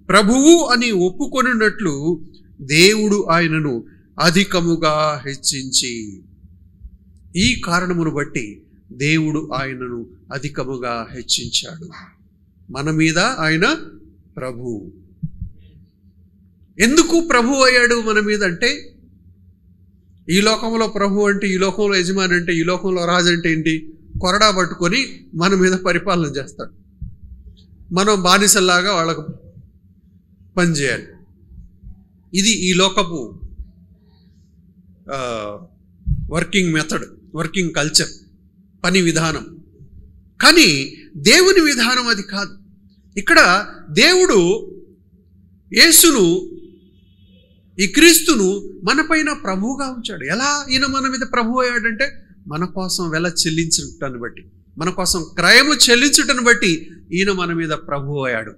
ప్రభువు అని ఒప్పుకొనున్నట్లు దేవుడు ఆయనను అధికముగా హెచ్చించి, ఈ కారణమును బట్టి దేవుడు ఆయనను అధికముగా హెచ్చించాడు. మన మీద ఆయన ప్రభు. ఎందుకు ప్రభు అయ్యాడు మన మీద అంటే ఈ లోకంలో ప్రభు అంటే, ఈ లోకంలో యజమాని అంటే, ఈ లోకంలో రాజు అంటే ఏంటి? కొరడా పట్టుకొని మన మీద పరిపాలన చేస్తాడు. మనం బానిసల్లాగా వాళ్ళకు పనిచేయాలి. ఇది ఈ లోకపు వర్కింగ్ మెథడ్, వర్కింగ్ కల్చర్, పని విధానం. కానీ దేవుని విధానం అది కాదు. ఇక్కడ దేవుడు యేసును, ఈ క్రీస్తును మన పైన ప్రభువుగా ఉంచాడు. ఎలా ఈయన మన మీద ప్రభు అయ్యాడంటే, మన కోసం వెల చెల్లించుటను బట్టి, మన కోసం క్రయము చెల్లించుటను బట్టి ఈయన మన మీద ప్రభు అయ్యాడు.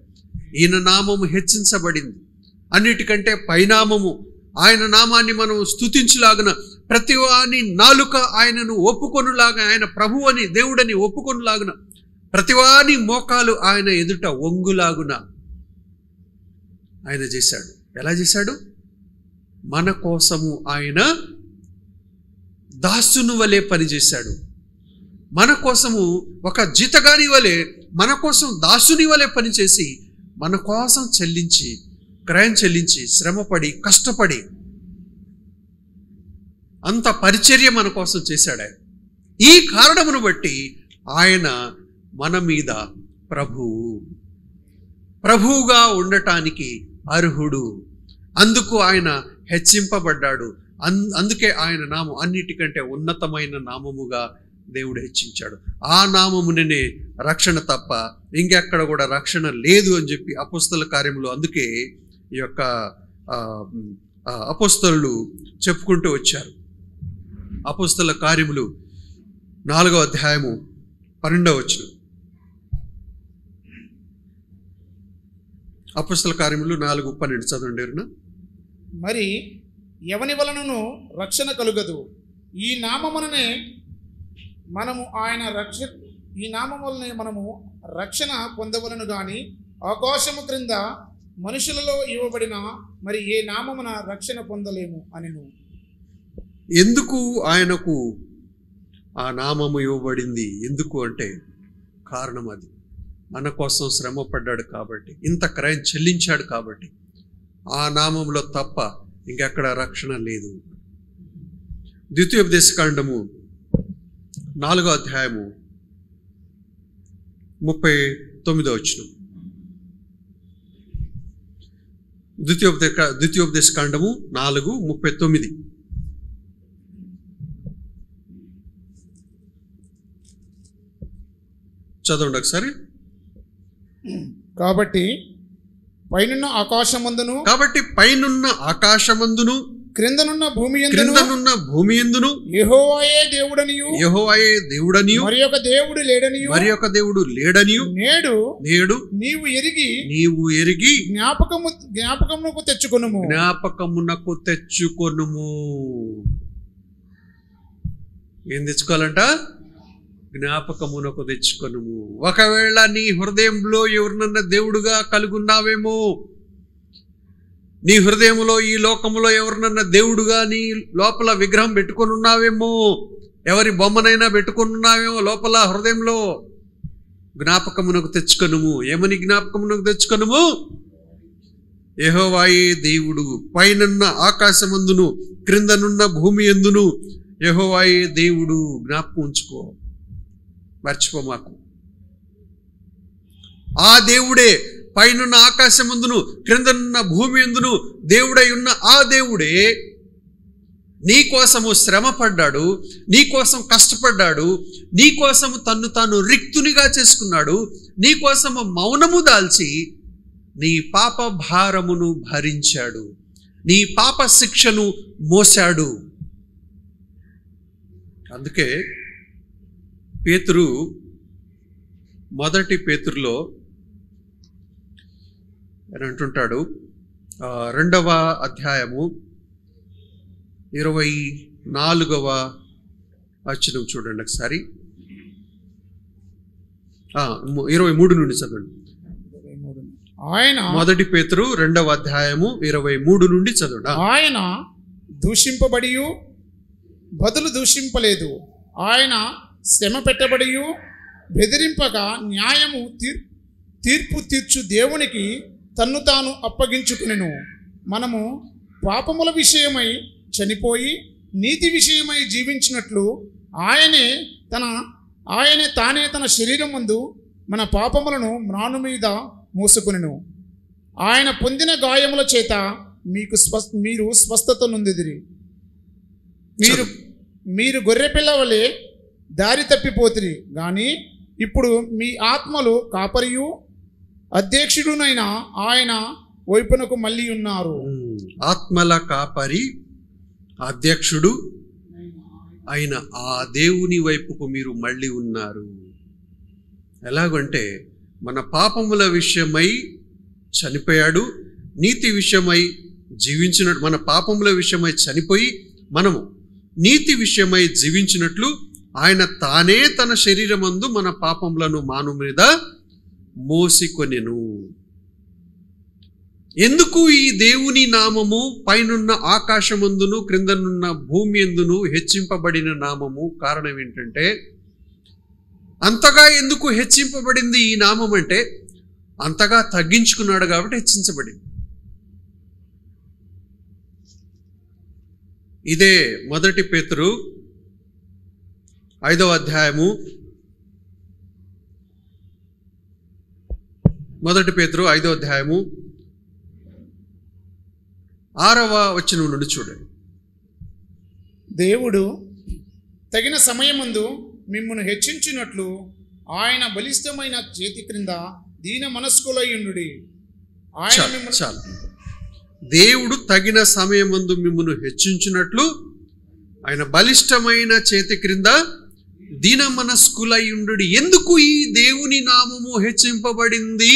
ఈయన నామము హెచ్చించబడింది, అన్నిటికంటే పైనామము. ఆయన నామాన్ని మనం స్తుతించులాగున, ప్రతి వాని నాలుక ఆయనను ఒప్పుకొనులాగా, ఆయన ప్రభు అని దేవుడని ఒప్పుకొనులాగున, ప్రతివాని మోకాలు ఆయన ఎదుట వంగులాగున ఆయన చేశాడు. ఎలా చేశాడు? మన కోసము ఆయన దాసుని వలె పనిచేశాడు. మన కోసము ఒక జీతగాని వలె, మన కోసం దాసుని వలె పనిచేసి, మన కోసం చెల్లించి, క్రయం చెల్లించి, శ్రమపడి, కష్టపడి, అంత పరిచర్య మన కోసం చేశాడు ఆయన. ఈ కారణమును బట్టి ఆయన మన మీద ప్రభువుగా ఉండటానికి అర్హుడు. అందుకు ఆయన హెచ్చింపబడ్డాడు. అందుకే ఆయన నామం అన్నిటికంటే ఉన్నతమైన నామముగా దేవుడు హెచ్చించాడు. ఆ నామమునే రక్షణ తప్ప ఇంకెక్కడ కూడా రక్షణ లేదు అని చెప్పి అపోస్తల కార్యములు, అందుకే ఈ యొక్క అపోస్తలులు చెప్పుకుంటూ వచ్చారు. అపోస్తల కార్యములు 4వ అధ్యాయము 12వ వచనం. అపోస్తల కార్యములు 4:12 చదవండి. మరి ఎవని వలనను రక్షణ కలుగదు, ఈ నామముననే మనము ఈ నామం వలనే మనము రక్షణ పొందవలను గాని ఆకాశము క్రింద మనుషులలో ఇవ్వబడిన మరి ఏ నామమున రక్షణ పొందలేము అనెను. ఎందుకు ఆయనకు ఆ నామము ఇవ్వబడింది? ఎందుకు అంటే కారణం అది, మన కోసం శ్రమ పడ్డాడు కాబట్టి, ఇంత క్రయం చెల్లించాడు కాబట్టి. ఆ నామంలో తప్ప ఇంకెక్కడ రక్షణ లేదు. ద్వితీయోపదేశకాండము 4వ అధ్యాయము 39వ వచనం. ద్వితీయోపదేశకాండము 4:39. చదవండి ఒకసారి. కాబట్టి పైనున్న ఆకాశమందును క్రిందనున్న భూమి యందును యెహోవాయే దేవుడనియు మరి ఒక దేవుడు లేడనియు నేడు నీవు ఎరిగి జ్ఞాపకమునకు తెచ్చుకొనుము. ఏం తెచ్చుకోవాలంట? జ్ఞాపకమునకు తెచ్చుకొనుము. ఒకవేళ నీ హృదయంలో ఎవరినన్నా దేవుడుగా కలుగున్నావేమో, నీ హృదయంలో ఈ లోకంలో ఎవరినన్నా దేవుడుగా నీ లోపల విగ్రహం పెట్టుకొని ఉన్నావేమో, ఎవరి బొమ్మనైనా పెట్టుకొని ఉన్నావేమో లోపల హృదయంలో, జ్ఞాపకమునకు తెచ్చుకొనుము. ఏమని జ్ఞాపకమునకు తెచ్చుకొనుము? యెహోవాయే దేవుడు, పైనున్న ఆకాశమందును క్రిందనున్న భూమి యందును యెహోవాయే దేవుడు. జ్ఞాపకం ఉంచుకో, మర్చిపోమాకు. ఆ దేవుడే పైనున్న ఆకాశమందును క్రిందనున్న భూమి యందును దేవుడై ఉన్న ఆ దేవుడే నీ కోసము శ్రమ పడ్డాడు, నీ కోసం కష్టపడ్డాడు, నీ కోసము తన్ను తాను రిక్తునిగా చేసుకున్నాడు, నీ కోసము మౌనము దాల్చి నీ పాప భారమును భరించాడు, నీ పాప శిక్షను మోసాడు. అందుకే పేతురు 1 పేతురులో అని అంటుంటాడు, 2వ అధ్యాయము 24వ వచనం చూడండి ఒకసారి. 23 నుండి చదవండి. 1 పేతురు 2వ అధ్యాయము 23 నుండి చదవండి. ఆయన దూషింపబడి బదులు దూషింపలేదు, ఆయన శ్రమ పెట్టబడి బెదిరింపగా తీర్పు తీర్చు దేవునికి తన్ను తాను అప్పగించుకునెను. మనము పాపముల విషయమై చనిపోయి నీతి విషయమై జీవించినట్లు ఆయనే తానే తన శరీరం ముందు మన పాపములను మ్రాను మీద మోసుకొనెను. ఆయన పొందిన గాయముల చేత మీరు స్వస్థత నొందిదిరి. మీరు గొర్రెపిల్ల వలె దారి తప్పిపోతిరి, కానీ ఇప్పుడు మీ ఆత్మలు కాపరియు అధ్యక్షుడునైన ఆయన వైపునకు మళ్ళీ ఉన్నారు. ఆత్మల కాపరి అధ్యక్షుడు అయిన ఆ దేవుని వైపుకు మీరు మళ్ళీ ఉన్నారు. ఎలాగంటే మన పాపముల విషయమై చనిపోయాడు, నీతి విషయమై జీవించినట్టు, మన పాపముల విషయమై చనిపోయి మనము నీతి విషయమై జీవించినట్లు ఆయన తానే తన శరీరమందు మన పాపములను మాను మీద మోసికొనెను. ఎందుకు ఈ దేవుని నామము పైనున్న ఆకాశమందును క్రిందనున్న భూమి ఎందును హెచ్చింపబడిన నామము? కారణం ఏంటంటే, అంతగా ఎందుకు హెచ్చింపబడింది ఈ నామం అంటే, అంతగా తగ్గించుకున్నాడు కాబట్టి హెచ్చించబడింది. ఇదే 1 పేతురు 5వ అధ్యాయము 1 పేతురు 5వ అధ్యాయము 6వ వచనం నుండి చూడండి. దేవుడు తగిన సమయమందు మిమ్మును హెచ్చించినట్లు ఆయన బలిష్టమైన చేతి క్రింద దీన మనస్కులయ్యుండుడి. చాలు. దేవుడు తగిన సమయమందు మిమ్మును హెచ్చించినట్లు ఆయన బలిష్టమైన చేతి క్రింద దీన మనస్కులయ్యుండుడి. ఎందుకు ఈ దేవుని నామము హెచ్చింపబడింది?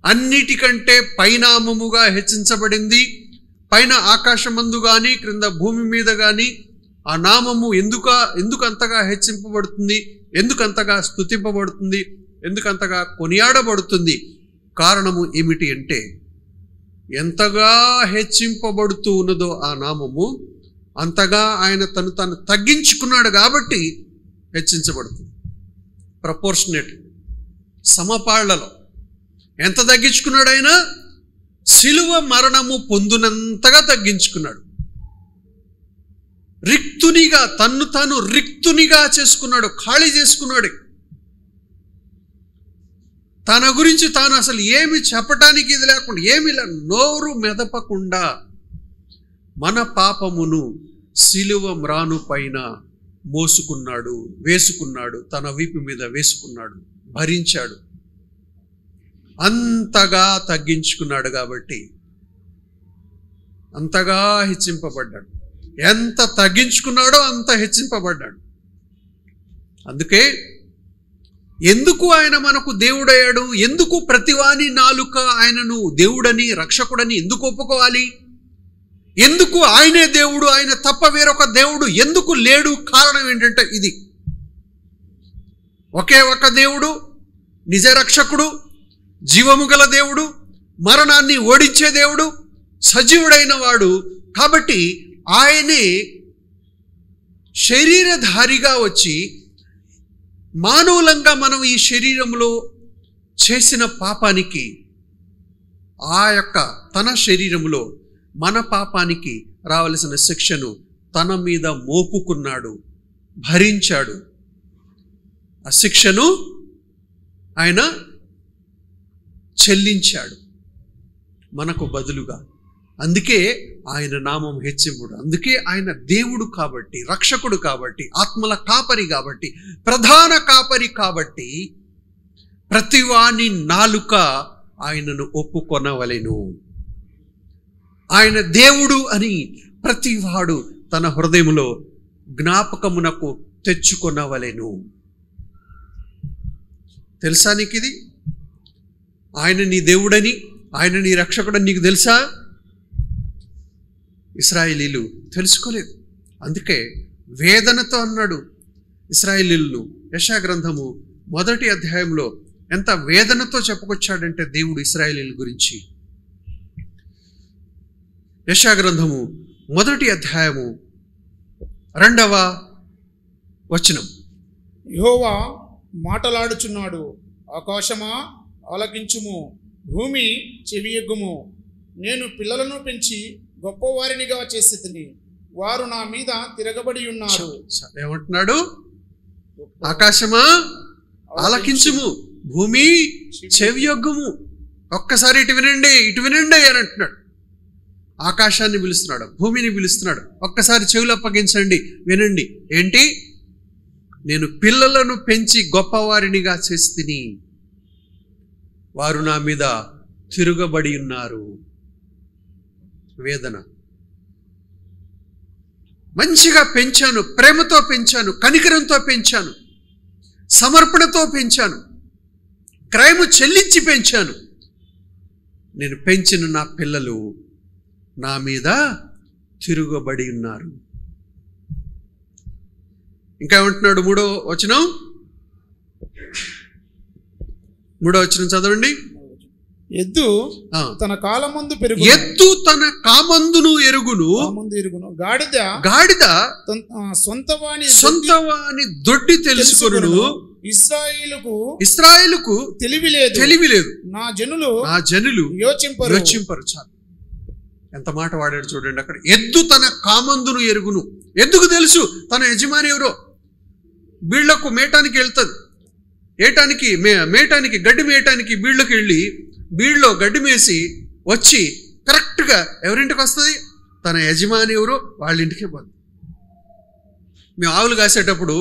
అన్నిటికంటే పైనామముగా హెచ్చించబడింది. పైన ఆకాశమందు కానీ క్రింద భూమి మీద కానీ ఆ నామము ఎందుకు అంతగా హెచ్చింపబడుతుంది, ఎందుకంతగా స్తుతింపబడుతుంది, ఎందుకంతగా కొనియాడబడుతుంది? కారణము ఏమిటి అంటే, ఎంతగా హెచ్చింపబడుతూ ఉన్నదో ఆ నామము అంతగా ఆయన తను తగ్గించుకున్నాడు కాబట్టి హెచ్చించబడుతుంది. ప్రపోర్షనేట్, సమపాళ్లలో ఎంత తగ్గించుకున్నాడు ఆయన? శిలువ మరణము పొందునంతగా తగ్గించుకున్నాడు. రిక్తునిగా తాను రిక్తునిగా చేసుకున్నాడు, ఖాళీ చేసుకున్నాడు. తన గురించి తాను అసలు ఏమి చెప్పటానికి ఇది లేకుండా, ఏమి నోరు మెదపకుండా మన పాపమును శిలువ మ్రాను పైన వేసుకున్నాడు, తన వీపు మీద వేసుకున్నాడు, భరించాడు. అంతగా తగ్గించుకున్నాడు కాబట్టి అంతగా హెచ్చింపబడ్డాడు. ఎంత తగ్గించుకున్నాడో అంత హెచ్చింపబడ్డాడు. అందుకే ఎందుకు ఆయన మనకు దేవుడయ్యాడు? ఎందుకు ప్రతివాని నాలుక ఆయనను దేవుడని రక్షకుడని ఎందుకు ఒప్పుకోవాలి? ఎందుకు ఆయనే దేవుడు, ఆయన తప్ప వేరొక దేవుడు ఎందుకు లేడు? కారణం ఏంటంటే ఇది, ఒకే ఒక దేవుడు, నిజ రక్షకుడు, జీవము గల దేవుడు, మరణాన్ని ఓడించే దేవుడు, సజీవుడైన వాడు. కాబట్టి ఆయనే శరీరధారిగా వచ్చి మానవులంగా మనం ఈ శరీరంలో చేసిన పాపానికి తన శరీరంలో మన పాపానికి రావలసిన శిక్షను తన మీద మోపుకున్నాడు, భరించాడు. ఆ శిక్షను ఆయన చెల్లించాడు మనకు బదులుగా. అందుకే ఆయన నామం హెచ్చింపుడు. అందుకే ఆయన దేవుడు కాబట్టి, రక్షకుడు కాబట్టి, ఆత్మల కాపరి కాబట్టి, ప్రధాన కాపరి కాబట్టి ప్రతివాని నాలుక ఆయనను ఒప్పుకొనవలెను. ఆయన దేవుడు అని ప్రతివాడు తన హృదయంలో జ్ఞాపకమునకు తెచ్చుకొనవలెను. తెలుసా నీకు ఇది? ఆయన నీ దేవుడని, ఆయన నీ రక్షకుడని నీకు తెలుసా? ఇశ్రాయేలీలు తెలుసుకోలేదు. అందుకే వేదనతో అన్నాడు ఇశ్రాయేలీలను. యెషయా గ్రంథము 1వ అధ్యాయంలో ఎంత వేదనతో చెప్పుకొచ్చాడంటే దేవుడు ఇశ్రాయేలీల గురించి. యెషయా గ్రంథము 1వ అధ్యాయము 2వ వచనం. యెహోవా మాటలాడుచున్నాడు, ఆకాశమా ఆలకించుము, భూమి చెవియొగ్గుము. నేను పిల్లలను పెంచి గొప్పవారినిగా చేసితిని, వారు నా మీద తిరగబడి ఉన్నారు. ఏమంటున్నాడు? ఆకాశమా ఆలకించుము, భూమి చెవియొగ్గుము. ఒక్కసారి ఇటు వినండి అని అంటున్నాడు. ఆకాశాన్ని పిలుస్తున్నాడు, భూమిని పిలుస్తున్నాడు. ఒక్కసారి చెవులు అప్పగించండి, వినండి. ఏంటి? నేను పిల్లలను పెంచి గొప్పవారినిగా చేస్తిని, వారు నా మీద తిరగబడి ఉన్నారు. వేదన. మంచిగా పెంచాను, ప్రేమతో పెంచాను, కనికరంతో పెంచాను, సమర్పణతో పెంచాను, క్రయము చెల్లించి పెంచాను. నేను పెంచిన నా పిల్లలు నా మీద తిరగబడి ఉన్నారు. ఇంకా ఏమంటున్నాడు? మూడో వచనం చదవండి. ఎద్దు తన కాలమందు పెరుగు, ఎద్దు తన కామందును ఎరుగును, గాడిద సొంతవాని దొడ్డి తెలుసుకొనును. ఇశ్రాయేలుకు తెలివి లేదు, నా జనులు యోచింపరు. చాలు, ఎంత మాట వాడాడు చూడండి అక్కడ. ఎద్దు తన కామందును ఎరుగును. ఎద్దుకు తెలుసు తన యజమాని ఎవరో. బీళ్లకు మేటానికి వెళ్తుంది, మేటానికి గడ్డి మేయటానికి బీళ్ళకి వెళ్ళి బీళ్ళలో గడ్డి మేసి వచ్చి కరెక్ట్గా ఎవరింటికి వస్తుంది? తన యజమాని ఎవరో వాళ్ళ ఇంటికే పోతుంది. మేము ఆవులు కాసేటప్పుడు,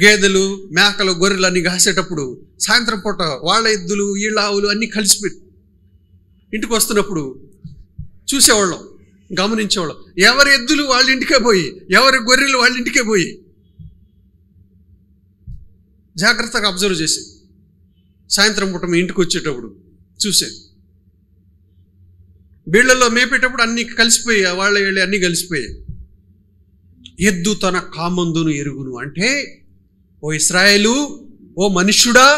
గేదెలు మేకలు గొర్రెలు అన్నీ కాసేటప్పుడు సాయంత్రం పూట వాళ్ళ ఎద్దులు వీళ్ళ ఆవులు అన్నీ కలిసిపెట్టి ఇంటికి వస్తున్నప్పుడు చూసేవాళ్ళం, గమనించేవాళ్ళం. ఎవరి ఎద్దులు వాళ్ళ ఇంటికే పోయి, ఎవరి గొర్రెలు వాళ్ళ ఇంటికే పోయి జాగ్రత్తగా అబ్జర్వ్ చేసి సాయంత్రం పూట మీ ఇంటికి వచ్చేటప్పుడు చూసేది. బీళ్లలో మేపేటప్పుడు అన్నీ కలిసిపోయాయి, వాళ్ళ వెళ్ళి అన్నీ కలిసిపోయాయి. ఎద్దు తన కామందును ఎరుగును అంటే, ఓ ఇశ్రాయేలు, ఓ మనుష్యుడా,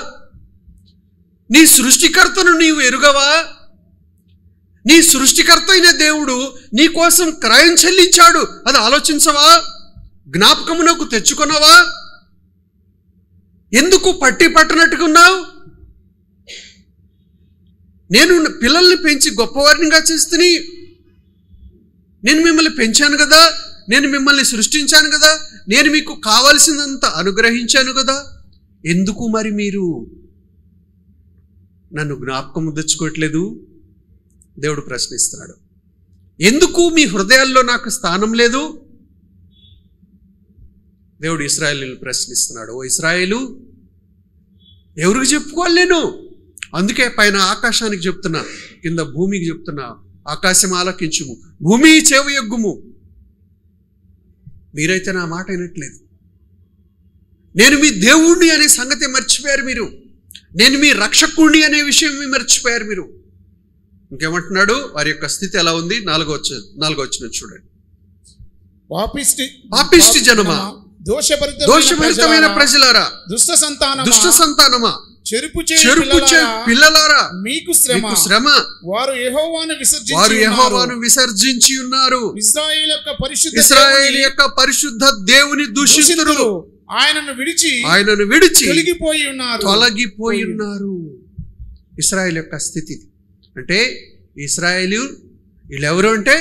నీ సృష్టికర్తను నీవు ఎరుగవా? నీ సృష్టికర్త అయిన దేవుడు నీ కోసం క్రయం చెల్లించాడు, అది ఆలోచించవా? జ్ఞాపకమునకు తెచ్చుకున్నావా? ఎందుకు పట్టనట్టుకున్నావు? నేను పిల్లల్ని పెంచి గొప్పవారినిగా చేస్తుని, నేను మిమ్మల్ని పెంచాను కదా, నేను మిమ్మల్ని సృష్టించాను కదా, నేను మీకు కావాల్సిందంత అనుగ్రహించాను కదా, ఎందుకు మరి మీరు నన్ను జ్ఞాపకం తెచ్చుకోవట్లేదు? దేవుడు ప్రశ్నిస్తున్నాడు. ఎందుకు మీ హృదయాల్లో నాకు స్థానం లేదు? దేవుడు ఇశ్రాయేలుని ప్రశ్నిస్తున్నాడు. ఓ ఇశ్రాయేలు, ఎవరికి చెప్పుకోవాలి నేను? అందుకే పైన ఆకాశానికి చెప్తున్నా, కింద భూమికి చెప్తున్నా. ఆకాశం ఆలకించుము, భూమి చెవియొగ్గుము. మీరైతే నా మాట వినట్లేదు. నేను మీ దేవుణ్ణి అనే సంగతి మర్చిపోయారు మీరు. నేను మీ రక్షకుణ్ణి అనే విషయం మర్చిపోయారు మీరు. ఇంకేమంటున్నాడు? వారి యొక్క స్థితి ఎలా ఉంది? నాలుగో వచనం చూడండి. పాపిష్టి జనమా, దోషభరితమైన ప్రజలారా, దుష్ట సంతానమా, చెరుపు పిల్లలారా, మీకు శ్రమ. వారు యెహోవాను విసర్జించి ఉన్నారు. ఇశ్రాయేలు యొక్క పరిశుద్ధ దేవుని దూషిస్తున్నారు. ఆయనను విడిచి తొలగిపోయి ఉన్నారు. ఇశ్రాయేలు యొక్క స్థితి అంటే, ఇశ్రాయేలు వీళ్ళెవరు అంటే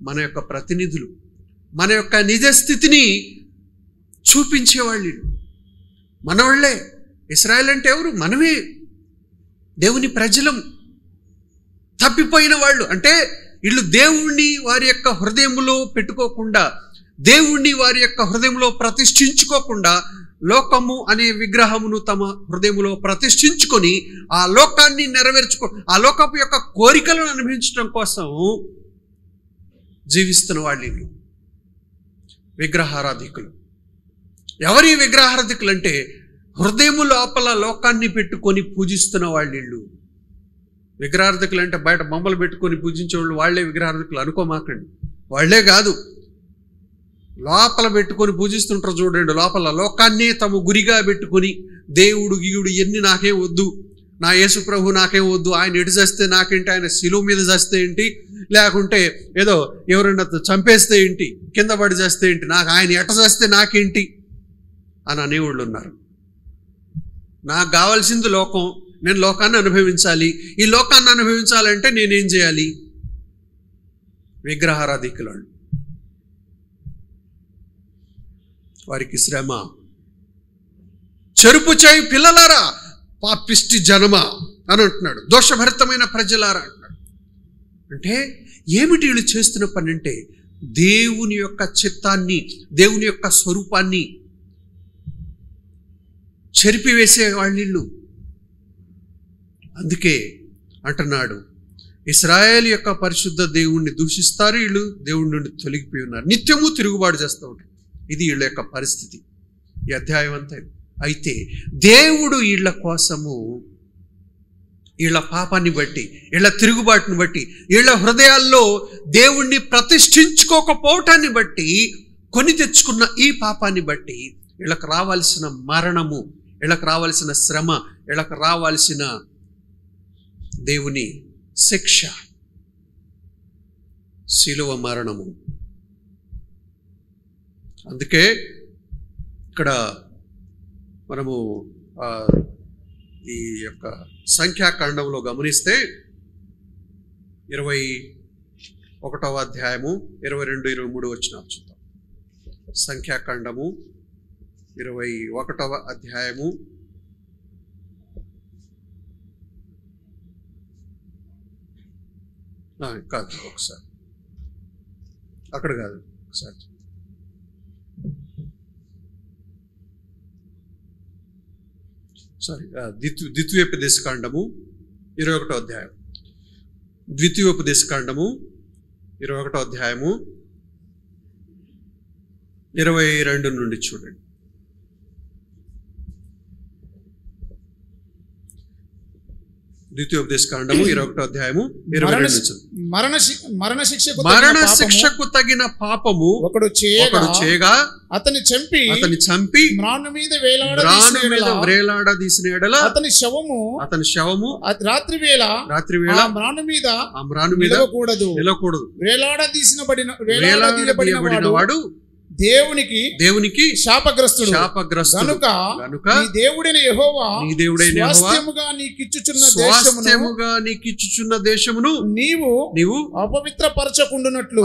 మన యొక్క ప్రతినిధులు, మన యొక్క నిజ స్థితిని చూపించేవాళ్ళు మనవాళ్లే. ఇశ్రాయేల్ అంటే ఎవరు? మనమే, దేవుని ప్రజలం. తప్పిపోయిన వాళ్ళు అంటే వీళ్ళు దేవుణ్ణి వారి యొక్క హృదయంలో పెట్టుకోకుండా, దేవుణ్ణి వారి యొక్క హృదయంలో ప్రతిష్ఠించుకోకుండా, లోకము అనే విగ్రహమును తమ హృదయంలో ప్రతిష్ఠించుకొని ఆ లోకాన్ని ఆ లోకపు యొక్క కోరికలను అనుభవించడం కోసం జీవిస్తున్న వాళ్ళు విగ్రహారాధికులు. ఎవరి విగ్రహారాధికులు అంటే, హృదయము లోపల లోకాన్ని పెట్టుకొని పూజిస్తున్న వాళ్ళు. విగ్రహారాధికులు అంటే బయట బొమ్మలు పెట్టుకొని పూజించేవాళ్ళు వాళ్ళే విగ్రహారాధికులు అనుకోమాకండి. వాళ్ళే కాదు, లోపల పెట్టుకొని పూజిస్తుంటారు చూడండి. లోపల లోకాన్నే తమ గురిగా పెట్టుకొని, దేవుడు గీయుడు ఎన్ని నాకేం వద్దు, నా యేసు ప్రభు నాకేం వద్దు, ఆయన ఎటు చేస్తే నాకేంటి, ఆయన శిలువ మీద చేస్తే ఏంటి, లేకుంటే ఏదో ఎవరైనా చంపేస్తే ఏంటి, కింద పడి చేస్తే ఏంటి, నాకు ఆయన ఎట చేస్తే నాకేంటి అని అనేవాళ్ళు ఉన్నారు. నాకు కావాల్సింది లోకం, నేను లోకాన్ని అనుభవించాలి. ఈ లోకాన్ని అనుభవించాలంటే నేనేం చేయాలి? విగ్రహారాధికులు. వారికి శ్రమ. చెరుపు చేయి పిల్లలారా, పాపిష్టి జనమా అని అంటున్నాడు. దోషభరితమైన ప్రజలారా అంటున్నాడు. అంటే ఏమిటి వీళ్ళు చేస్తున్న పని అంటే దేవుని యొక్క చిత్తాన్ని, దేవుని యొక్క స్వరూపాన్ని చెరిపివేసే వాళ్ళు. అందుకే అంటున్నాడు, ఇశ్రాయేలు యొక్క పరిశుద్ధ దేవుణ్ణి దూషిస్తారు, వీళ్ళు దేవుడి నుండి తొలగిపోయి ఉన్నారు, నిత్యము తిరుగుబాటు చేస్తూ ఉంటారు. ఇది వీళ్ళ యొక్క పరిస్థితి ఈ అధ్యాయం అంతా. అయితే దేవుడు వీళ్ళ కోసము, వీళ్ళ పాపాన్ని బట్టి, వీళ్ళ తిరుగుబాటుని బట్టి, వీళ్ళ హృదయాల్లో దేవుణ్ణి ప్రతిష్ఠించుకోకపోవటాన్ని బట్టి, కొని తెచ్చుకున్న ఈ పాపాన్ని బట్టి వీళ్ళకు రావాల్సిన మరణము, వీళ్ళకు రావాల్సిన శ్రమ, వీళ్ళకు రావాల్సిన దేవుని శిక్ష, శిలువ మరణము. అందుకే ఇక్కడ మనము ఈ యొక్క సంఖ్యాకాండంలో గమనిస్తే 21వ అధ్యాయము 22-23 వచనాలు చూద్దాం. సంఖ్యాకాండము 21వ అధ్యాయము 22 కాదు, ఒకసారి అక్కడ కాదు, ఒకసారి సారీ, ద్వితీయోపదేశకాండము 21వ అధ్యాయం, ద్వితీయోపదేశకాండము 21వ అధ్యాయము 22 నుండి చూడండి. ద్వితీయోపదేశకాండము 21వ అధ్యాయము 22 నుంచి. మరణ శిక్షకు తగిన పాపము ఒకడు చేయగా అతని చంపి మ్రాను మీద వేలాడదీసిన ఎడల అతని శవము రాత్రి వేళ మ్రాను మీద నిలకూడదు. వేలాడదీయబడిన వాడు దేవునికి శాపగ్రస్తుడు కనుక నీ దేవుడైన యెహోవా స్వాస్థ్యముగా నీకిచ్చుచున్న దేశమును నీవు అపవిత్రపరచకుండునట్లు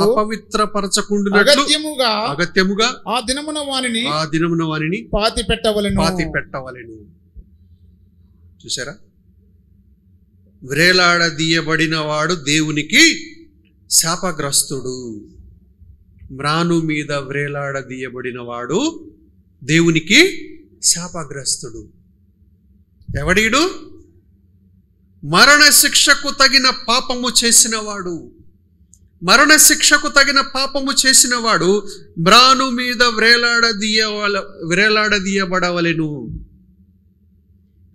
అగత్యముగా ఆ దినమున వానిని పాతి పెట్టవలెను. చూసారా, వ్రేలాడదీయబడిన వాడు దేవునికి శాపగ్రస్తుడు. మ్రాను మీద వ్రేలాడదీయబడిన వాడు దేవునికి శాపగ్రస్తుడు. ఎవడీడు? మరణశిక్షకు తగిన పాపము చేసినవాడు. మరణశిక్షకు తగిన పాపము చేసినవాడు మ్రాను మీద వ్రేలాడదీయబడవలెను.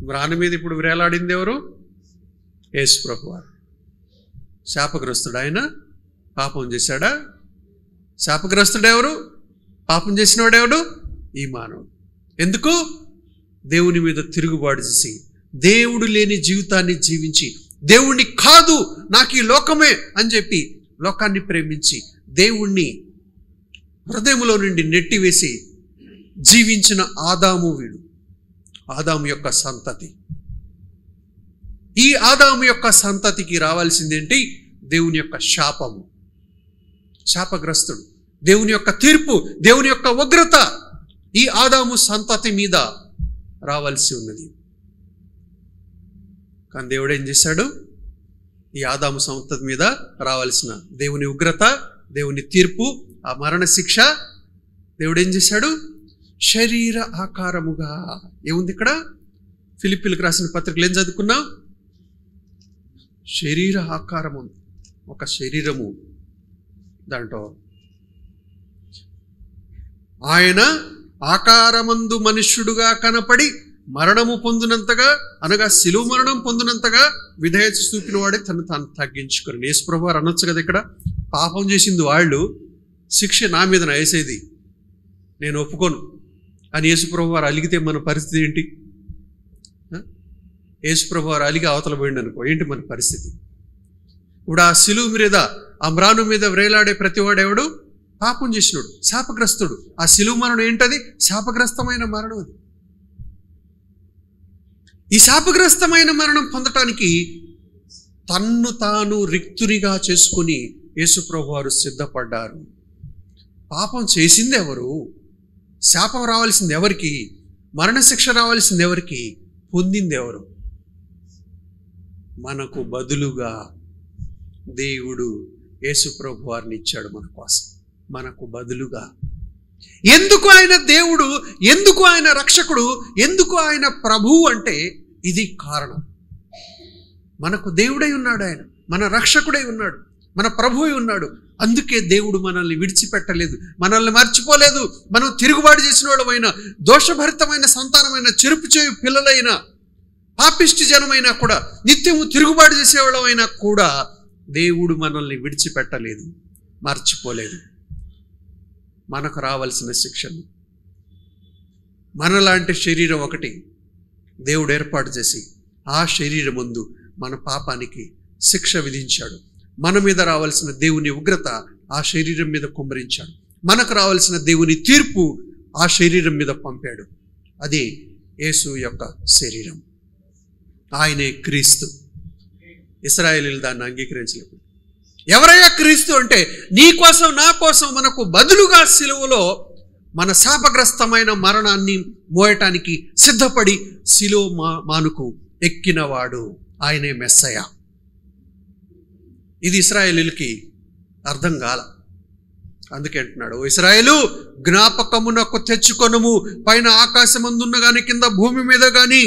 మ్రాను మీద ఇప్పుడు వ్రేలాడింది ఎవరు? యేసు ప్రభువారు. శాపగ్రస్తుడు ఆయన. పాపం చేశాడా? శాపగ్రస్తుడు ఎవరు? పాపం చేసినవాడు ఎవడు? ఈ మానవుడు. ఎందుకు? దేవుని మీద తిరుగుబాటు చేసి, దేవుడు లేని జీవితాన్ని జీవించి, దేవుణ్ణి కాదు నాకు ఈ లోకమే అని చెప్పి లోకాన్ని ప్రేమించి దేవుణ్ణి హృదయంలో నుండి నెట్టివేసి జీవించిన ఆదాము వీడు. ఆదాము యొక్క సంతతి. ఈ ఆదాము యొక్క సంతతికి రావాల్సిందేంటి? దేవుని యొక్క శాపము. శాపగ్రస్తుడు. దేవుని యొక్క తీర్పు, దేవుని యొక్క ఉగ్రత ఈ ఆదాము సంతతి మీద రావాల్సి ఉన్నది. కానీ దేవుడు ఏం చేశాడు? ఈ ఆదాము సంతతి మీద రావాల్సిన దేవుని ఉగ్రత, దేవుని తీర్పు, ఆ మరణ శిక్ష దేవుడు ఏం చేశాడు? శరీర ఆకారముగా. ఏముంది ఇక్కడ? ఫిలిప్పీలకు రాసిన పత్రికలు ఏం చదువుకున్నాం? శరీర ఆకారము, ఒక శరీరము. దాంట్లో ఆయన ఆకారమందు మనుష్యుడుగా కనపడి మరణము పొందినంతగా, అనగా శిలువ మరణం పొందినంతగా విధేయత చూపిన వాడే తను తాను తగ్గించుకొని. యేసు ప్రభువారు అనొచ్చు కదా, ఇక్కడ పాపం చేసింది వాళ్ళు, శిక్ష నా మీద వేసేది నేను ఒప్పుకోను అని యేసు ప్రభువారు అలిగితే మన పరిస్థితి ఏంటి? యేసు ప్రభువారు అలిగి అవతల పోయింది అనుకో, ఏంటి మన పరిస్థితి? ఇప్పుడు ఆ శిలువ మీద, ఆ మ్రాను మీద వ్రేలాడే ప్రతివాడెవడు? పాపం చేసినోడు, శాపగ్రస్తుడు. ఆ శిలువ మరణం ఏంటది? శాపగ్రస్తమైన మరణం. అది ఈ శాపగ్రస్తమైన మరణం పొందటానికి తన్ను తాను రిక్తునిగా చేసుకుని యేసు ప్రభువారు సిద్ధపడ్డారు. పాపం చేసింది ఎవరు? శాపం రావాల్సింది ఎవరికి? మరణశిక్ష రావాల్సింది ఎవరికి? పొందింది ఎవరు? మనకు బదులుగా దేవుడు యేసు ప్రభు వారిని ఇచ్చాడు మన కోసం, మనకు బదులుగా. ఎందుకు ఆయన దేవుడు, ఎందుకు ఆయన రక్షకుడు, ఎందుకు ఆయన ప్రభువు అంటే ఇది కారణం. మనకు దేవుడై ఉన్నాడు, ఆయన మన రక్షకుడై ఉన్నాడు, మన ప్రభువై ఉన్నాడు. అందుకే దేవుడు మనల్ని విడిచిపెట్టలేదు, మనల్ని మర్చిపోలేదు. మనం తిరుగుబాటు చేసిన వాళ్ళమైనా, దోషభరితమైన సంతానమైన, చెరుపు చేయు పిల్లలైనా, పాపిష్టి జనమైనా కూడా, నిత్యము తిరుగుబాటు చేసేవాళ్ళమైనా కూడా దేవుడు మనల్ని విడిచిపెట్టలేదు, మర్చిపోలేదు. మనకు రావాల్సిన శిక్షను, మనలాంటి శరీరం ఒకటి దేవుడు ఏర్పాటు చేసి ఆ శరీరం ముందు మన పాపానికి శిక్ష విధించాడు. మన మీద రావాల్సిన దేవుని ఉగ్రత ఆ శరీరం మీద కుమ్మరించాడు. మనకు రావాల్సిన దేవుని తీర్పు ఆ శరీరం మీద పంపాడు. అది యేసు యొక్క శరీరం, ఆయనే క్రీస్తు. ఇశ్రాయేలీయులు దాన్ని అంగీకరించలేదు. ఎవరయ్యా క్రీస్తు అంటే, నీ కోసం నా కోసం మనకు బదులుగా సిలువలో మన శాపగ్రస్తమైన మరణాన్ని మోయటానికి సిద్ధపడి సిలువ మానుకు ఎక్కినవాడు ఆయనే మెస్సయ. ఇది ఇశ్రాయేలీయులకి అర్థం కాల. అందుకే అంటున్నాడు, ఓ ఇశ్రాయేలు, జ్ఞాపకమునకు తెచ్చుకొనుము, పైన ఆకాశమందున్న గాని కింద భూమి మీద గాని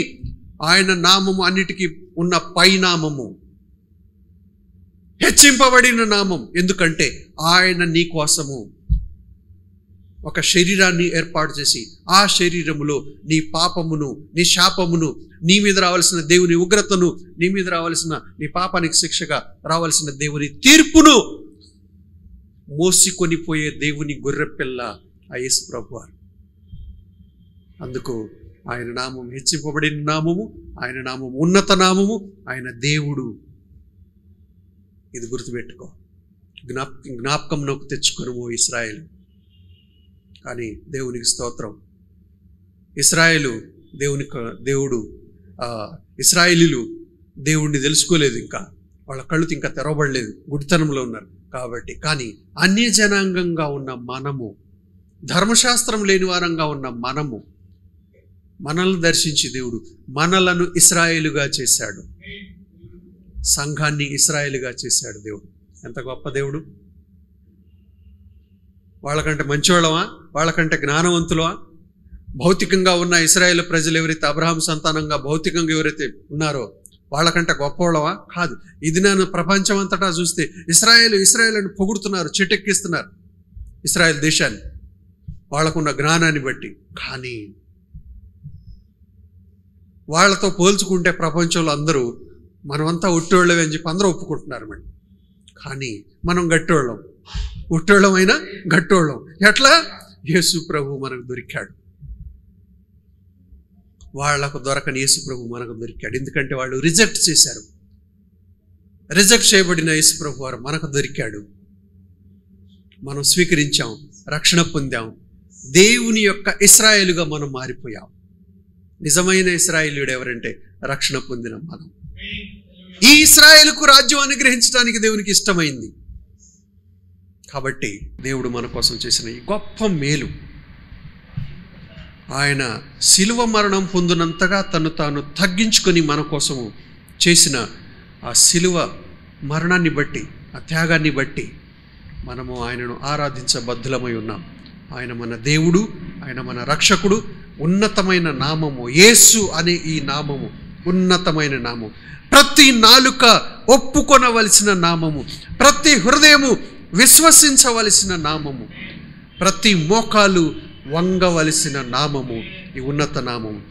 ఆయన నామము అన్నిటికీ ఉన్న పైనామము, హెచ్చింపబడిన నామం. ఎందుకంటే ఆయన నీ కోసము ఒక శరీరాన్ని ఏర్పాటు చేసి ఆ శరీరములో నీ పాపమును, నీ శాపమును, నీ మీద రావాల్సిన దేవుని ఉగ్రతను, నీ మీద రావాల్సిన నీ పాపానికి శిక్షగా రావాల్సిన దేవుని తీర్పును మోసికొని పోయే దేవుని గొర్రెపిల్ల ఆ యేసు ప్రభువారు. అందుకు ఆయన నామం హెచ్చింపబడిన నామము, ఆయన నామం ఉన్నత నామము, ఆయన దేవుడు. ఇది గుర్తుపెట్టుకో, జ్ఞాపకంలోకి తెచ్చుకొనుము ఇశ్రాయేలు. కానీ దేవునికి స్తోత్రం, ఇశ్రాయేలీలు దేవుణ్ణి తెలుసుకోలేదు, ఇంకా వాళ్ళ కళ్ళుతో ఇంకా తెరవబడలేదు, గుడితనంలో ఉన్నారు కాబట్టి. కానీ అన్య జనాంగంగా ఉన్న మనము, ధర్మశాస్త్రం లేని వారంగా ఉన్న మనము, మనల్ని దర్శించి దేవుడు మనలను ఇశ్రాయేలుగా చేశాడు, సంఘాన్ని ఇశ్రాయేలుగా చేశాడు. దేవుడు ఎంత గొప్ప దేవుడు! వాళ్ళకంటే మంచివాళ్ళమా? వాళ్ళకంటే జ్ఞానవంతులమా? భౌతికంగా ఉన్న ఇశ్రాయేలు ప్రజలు ఎవరైతే అబ్రహాం సంతానంగా భౌతికంగా ఎవరైతే ఉన్నారో వాళ్ళకంటే గొప్పవాళ్ళమా? కాదు. ఇది నేను ప్రపంచం అంతటా చూస్తే ఇశ్రాయేలుని పొగుడుతున్నారు, చిటెక్కిస్తున్నారు ఇశ్రాయేల్ దేశాన్ని వాళ్ళకున్న జ్ఞానాన్ని బట్టి. కానీ వాళ్ళతో పోల్చుకుంటే ప్రపంచంలో అందరూ మనమంతా ఒట్టోళ్ళమే అని చెప్పి అందరూ ఒప్పుకుంటున్నారు. మళ్ళీ కానీ మనం గట్టోళ్ళం, ఒట్టోళ్ళమైనా గట్టోళ్ళం. ఎట్లా? యేసు ప్రభు మనకు దొరికాడు. వాళ్లకు దొరకని యేసు ప్రభు మనకు దొరికాడు. ఎందుకంటే వాళ్ళు రిజెక్ట్ చేశారు. రిజెక్ట్ చేయబడిన యేసు ప్రభు వారు మనకు దొరికాడు. మనం స్వీకరించాం, రక్షణ పొందాం, దేవుని యొక్క ఇశ్రాయేలుగా మనం మారిపోయాం. నిజమైన ఇశ్రాయేలీయుడు ఎవరంటే రక్షణ పొందిన మనం. ఈ ఇశ్రాయేలుకు రాజ్యం అనుగ్రహించడానికి దేవునికి ఇష్టమైంది. కాబట్టి దేవుడు మన కోసం చేసిన ఈ గొప్ప మేలు, ఆయన శిలువ మరణం పొందినంతగా తను తాను తగ్గించుకొని మన కోసము చేసిన ఆ శిలువ మరణాన్ని బట్టి, ఆ త్యాగాన్ని బట్టి మనము ఆయనను ఆరాధించబద్ధులమై ఉన్నాం. ఆయన మన దేవుడు, ఆయన మన రక్షకుడు. ఉన్నతమైన నామము యేసు అనే ఈ నామము ఉన్నతమైన నామము, ప్రతి నాలుక ఒప్పుకొనవలసిన నామము, ప్రతి హృదయము విశ్వసించవలసిన నామము, ప్రతి మోకాలు వంగవలసిన నామము ఈ ఉన్నత నామము.